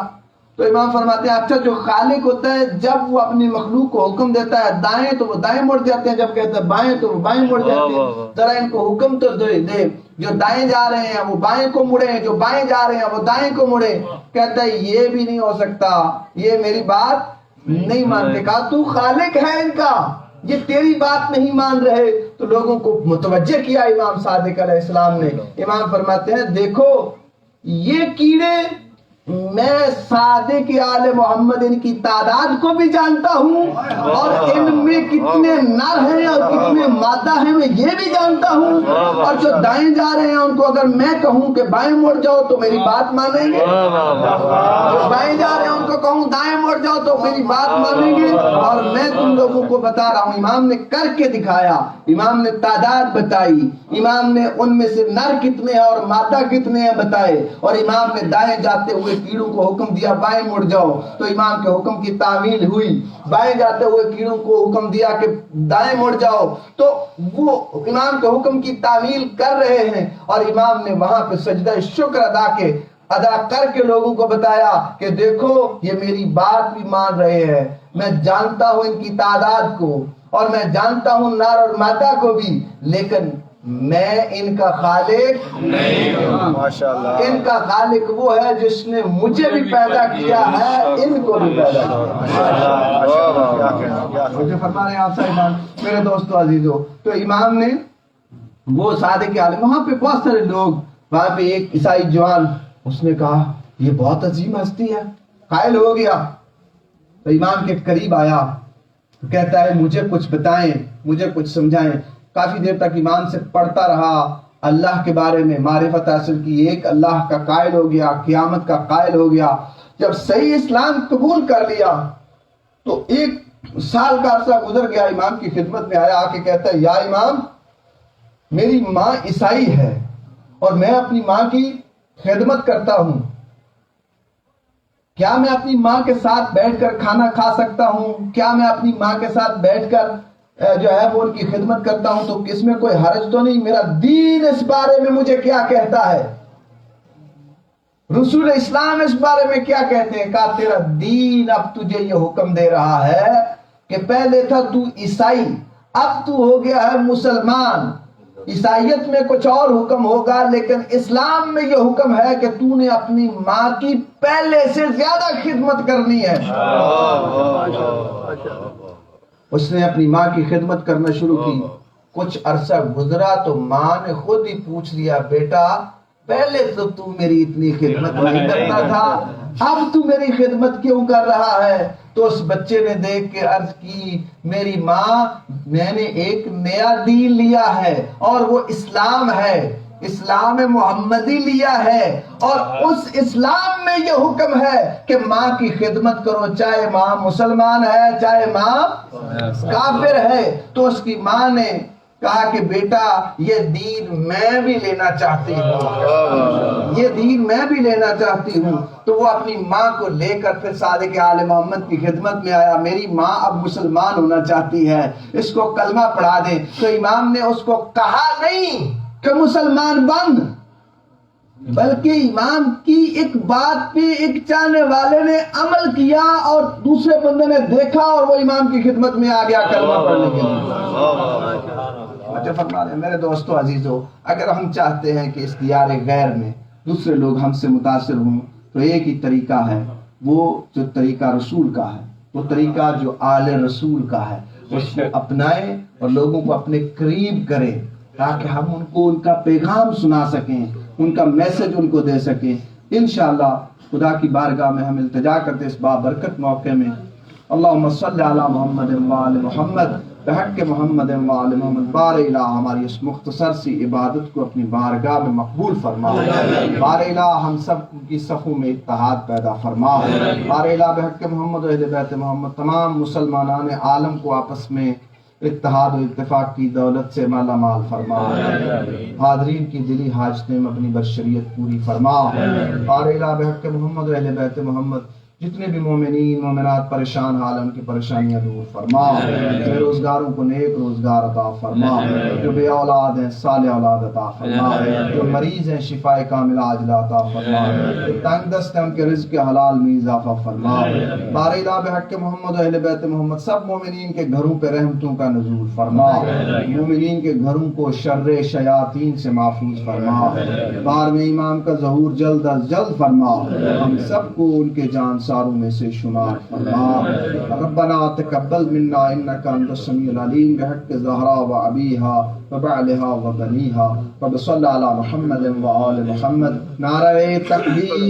Speaker 4: تو امام فرماتے ہیں اچھا جو خالق ہوتا ہے جب وہ اپنی مخلوق کو حکم دیتا ہے دائیں تو وہ دائیں مڑ جاتے ہیں، جب کہتا ہے بائیں تو وہ بائیں مڑ جاتے ہیں. ذرا ان کو حکم تو دے، جو دائیں جا رہے ہیں وہ بائیں کو مڑے، جو بائیں جا رہے ہیں وہ دائیں کو مڑے. کہتا ہے یہ بھی نہیں ہو سکتا، یہ میری بات نہیں مانتے. کہا تو خالق ہے ان کا، یہ تیری بات نہیں مان رہے. تو لوگوں کو متوجہ کیا امام صادق علیہ السلام نے. امام فرماتے ہیں دیکھو یہ کیڑے میں صادق آل محمد ان کی تعداد کو بھی جانتا ہوں اور ان میں کتنے نر ہیں اور کتنے مادہ ہیں میں یہ بھی جانتا ہوں. اور جو دائیں جا رہے ہیں ان کو اگر میں کہوں کہ بائیں مڑ جاؤ تو میری بات مانیں گے، جو بائیں جا رہے ہیں ان کو کہوں دائیں مڑ جاؤ تو میری بات مانیں گے. اور میں تم لوگوں کو بتا رہا ہوں. امام نے کر کے دکھایا، امام نے تعداد بتائی، امام نے ان میں سے نر کتنے ہیں اور مادہ کتنے ہیں بتائے، اور امام نے دائیں جاتے ہوئے کیڑوں کو حکم دیا بائیں مڑ جاؤ. تو امام کے حکم کی تعمیل ہوئی. بائیں جاتے ہوئے کیڑوں کو حکم دیا کہ دائیں مڑ جاؤ. تو وہ امام کے حکم کی تعمیل کر رہے ہیں اور امام نے وہاں پہ سجدہ شکر ادا کر کے لوگوں کو بتایا کہ دیکھو یہ میری بات بھی مان رہے ہیں، میں جانتا ہوں ان کی تعداد کو اور میں جانتا ہوں نر اور مادہ کو بھی، لیکن میں ان کا خالق نہیں ہوں. ان کا خالق وہ ہے جس نے مجھے بھی پیدا کیا ہے، ان کو بھی پیدا کیا. مجھے فرما رہے ہیں آپ صاحبان، میرے دوستو عزیزو. تو امام نے وہ صادق عالم، وہاں پہ بہت سارے لوگ، وہاں پہ ایک عیسائی جوان، اس نے کہا یہ بہت عظیم ہستی ہے، قائل ہو گیا. تو امام کے قریب آیا، کہتا ہے مجھے کچھ بتائیں، مجھے کچھ سمجھائیں. کافی دیر تک امام سے پڑھتا رہا، اللہ کے بارے میں معرفت حاصل کی. ایک اللہ کا قائل ہو گیا، قیامت کا قائل ہو گیا. جب صحیح اسلام قبول کر لیا تو 1 سال کا عرصہ گزر گیا. امام کی خدمت میں آیا، آ کے کہتا ہے یا امام میری ماں عیسائی ہے اور میں اپنی ماں کی خدمت کرتا ہوں، کیا میں اپنی ماں کے ساتھ بیٹھ کر کھانا کھا سکتا ہوں؟ کیا میں اپنی ماں کے ساتھ بیٹھ کر جو ہے وہ ان کی خدمت کرتا ہوں؟ تو اس میں کوئی حرج تو نہیں؟ میرا دین اس بارے میں مجھے کیا کہتا ہے، رسول اسلام اس بارے میں کیا کہتے ہیں؟ کہا تیرا دین اب تجھے یہ حکم دے رہا ہے کہ پہلے تھا تو عیسائی، اب تو ہو گیا ہے مسلمان. عیسائیت میں کچھ اور حکم ہوگا، لیکن اسلام میں یہ حکم ہے کہ تو نے اپنی ماں کی پہلے سے زیادہ خدمت کرنی ہے. اس نے اپنی ماں کی خدمت کرنا شروع کی. کچھ عرصہ گزرا تو ماں نے خود ہی پوچھ لیا بیٹا پہلے تو میری اتنی خدمت نہیں کرتا تھا، اب تو میری خدمت کیوں کر رہا ہے؟ تو اس بچے نے دیکھ کے عرض کی میری ماں میں نے ایک نیا دین لیا ہے اور وہ اسلام ہے. اسلام محمدی لیا ہے، اور اس اسلام میں یہ حکم ہے کہ ماں کی خدمت کرو، چاہے ماں مسلمان ہے چاہے ماں کافر ہے۔ تو اس کی ماں نے کہا کہ بیٹا یہ دین میں بھی لینا چاہتی ہوں، یہ دین میں بھی لینا چاہتی ہوں۔ تو وہ اپنی ماں کو لے کر پھر صادق آل محمد کی خدمت میں آیا، میری ماں اب مسلمان ہونا چاہتی ہے، اس کو کلمہ پڑھا دیں۔ تو امام نے اس کو کہا نہیں کہ مسلمان بن، بلکہ امام کی ایک بات پہ ایک چاہنے والے نے عمل کیا اور دوسرے بندے نے دیکھا اور وہ امام کی خدمت میں آ گیا کلمہ پڑھنے کے لیے۔ مجھے فرما رہے ہیں میرے دوستو عزیزو، اگر ہم چاہتے ہیں کہ اختیار غیر میں دوسرے لوگ ہم سے متاثر ہوں تو ایک ہی طریقہ ہے، وہ جو طریقہ رسول کا ہے، وہ طریقہ جو آل رسول کا ہے، اس کو اپنائیں اور لوگوں کو اپنے قریب کریں تاکہ ہم ان کو ان کا پیغام سنا سکیں، ان کا میسج ان کو دے سکیں۔ انشاءاللہ خدا کی بارگاہ میں ہم التجا کرتے اس بابرکت موقع میں، اللہم صلی علی محمد وآل محمد بحق محمد وآل محمد۔ بار الہ ہماری اس مختصر سی عبادت کو اپنی بارگاہ میں مقبول فرما، بار الہ ہم سب کی صفوں میں اتحاد پیدا فرما، بار الہ بحق محمد و اہل بیت محمد تمام مسلمانان عالم کو آپس میں اتحاد و اتفاق کی دولت سے مالا مال فرما، حاضرین کی دلی حاجتیں اپنی بشریت پوری فرما، بار الہ بحق محمد و اہل بیت محمد جتنے بھی مومنین مومنات پریشان حال ان کی پریشانیاں دور فرما، بے روزگاروں کو نیک روزگار عطا فرما، جو بے اولاد ہیں صالح اولاد عطا فرما، جو مریض ہیں شفاء کاملہ عاجلہ عطا فرما، جو تنگ دست ہیں ان کے رزق حلال میں اضافہ فرما، بار الہ بحق محمد و اہل بیت محمد سب مومنین کے گھروں پہ رحمتوں کا نزول فرما، مومنین کے گھروں کو شر شیاطین سے محفوظ فرما، بار میں امام کا ظہور جلد از جلد فرما، ہم سب کو ان کے جان ساروں میں سے شمار فرما۔ ربنا تقبل منا انك انت السميع العليم بحق زہرا و ابیہا و بعلہا و بنیہا، رب صلی علی محمد و آل محمد۔ نعرہ تکبیر۔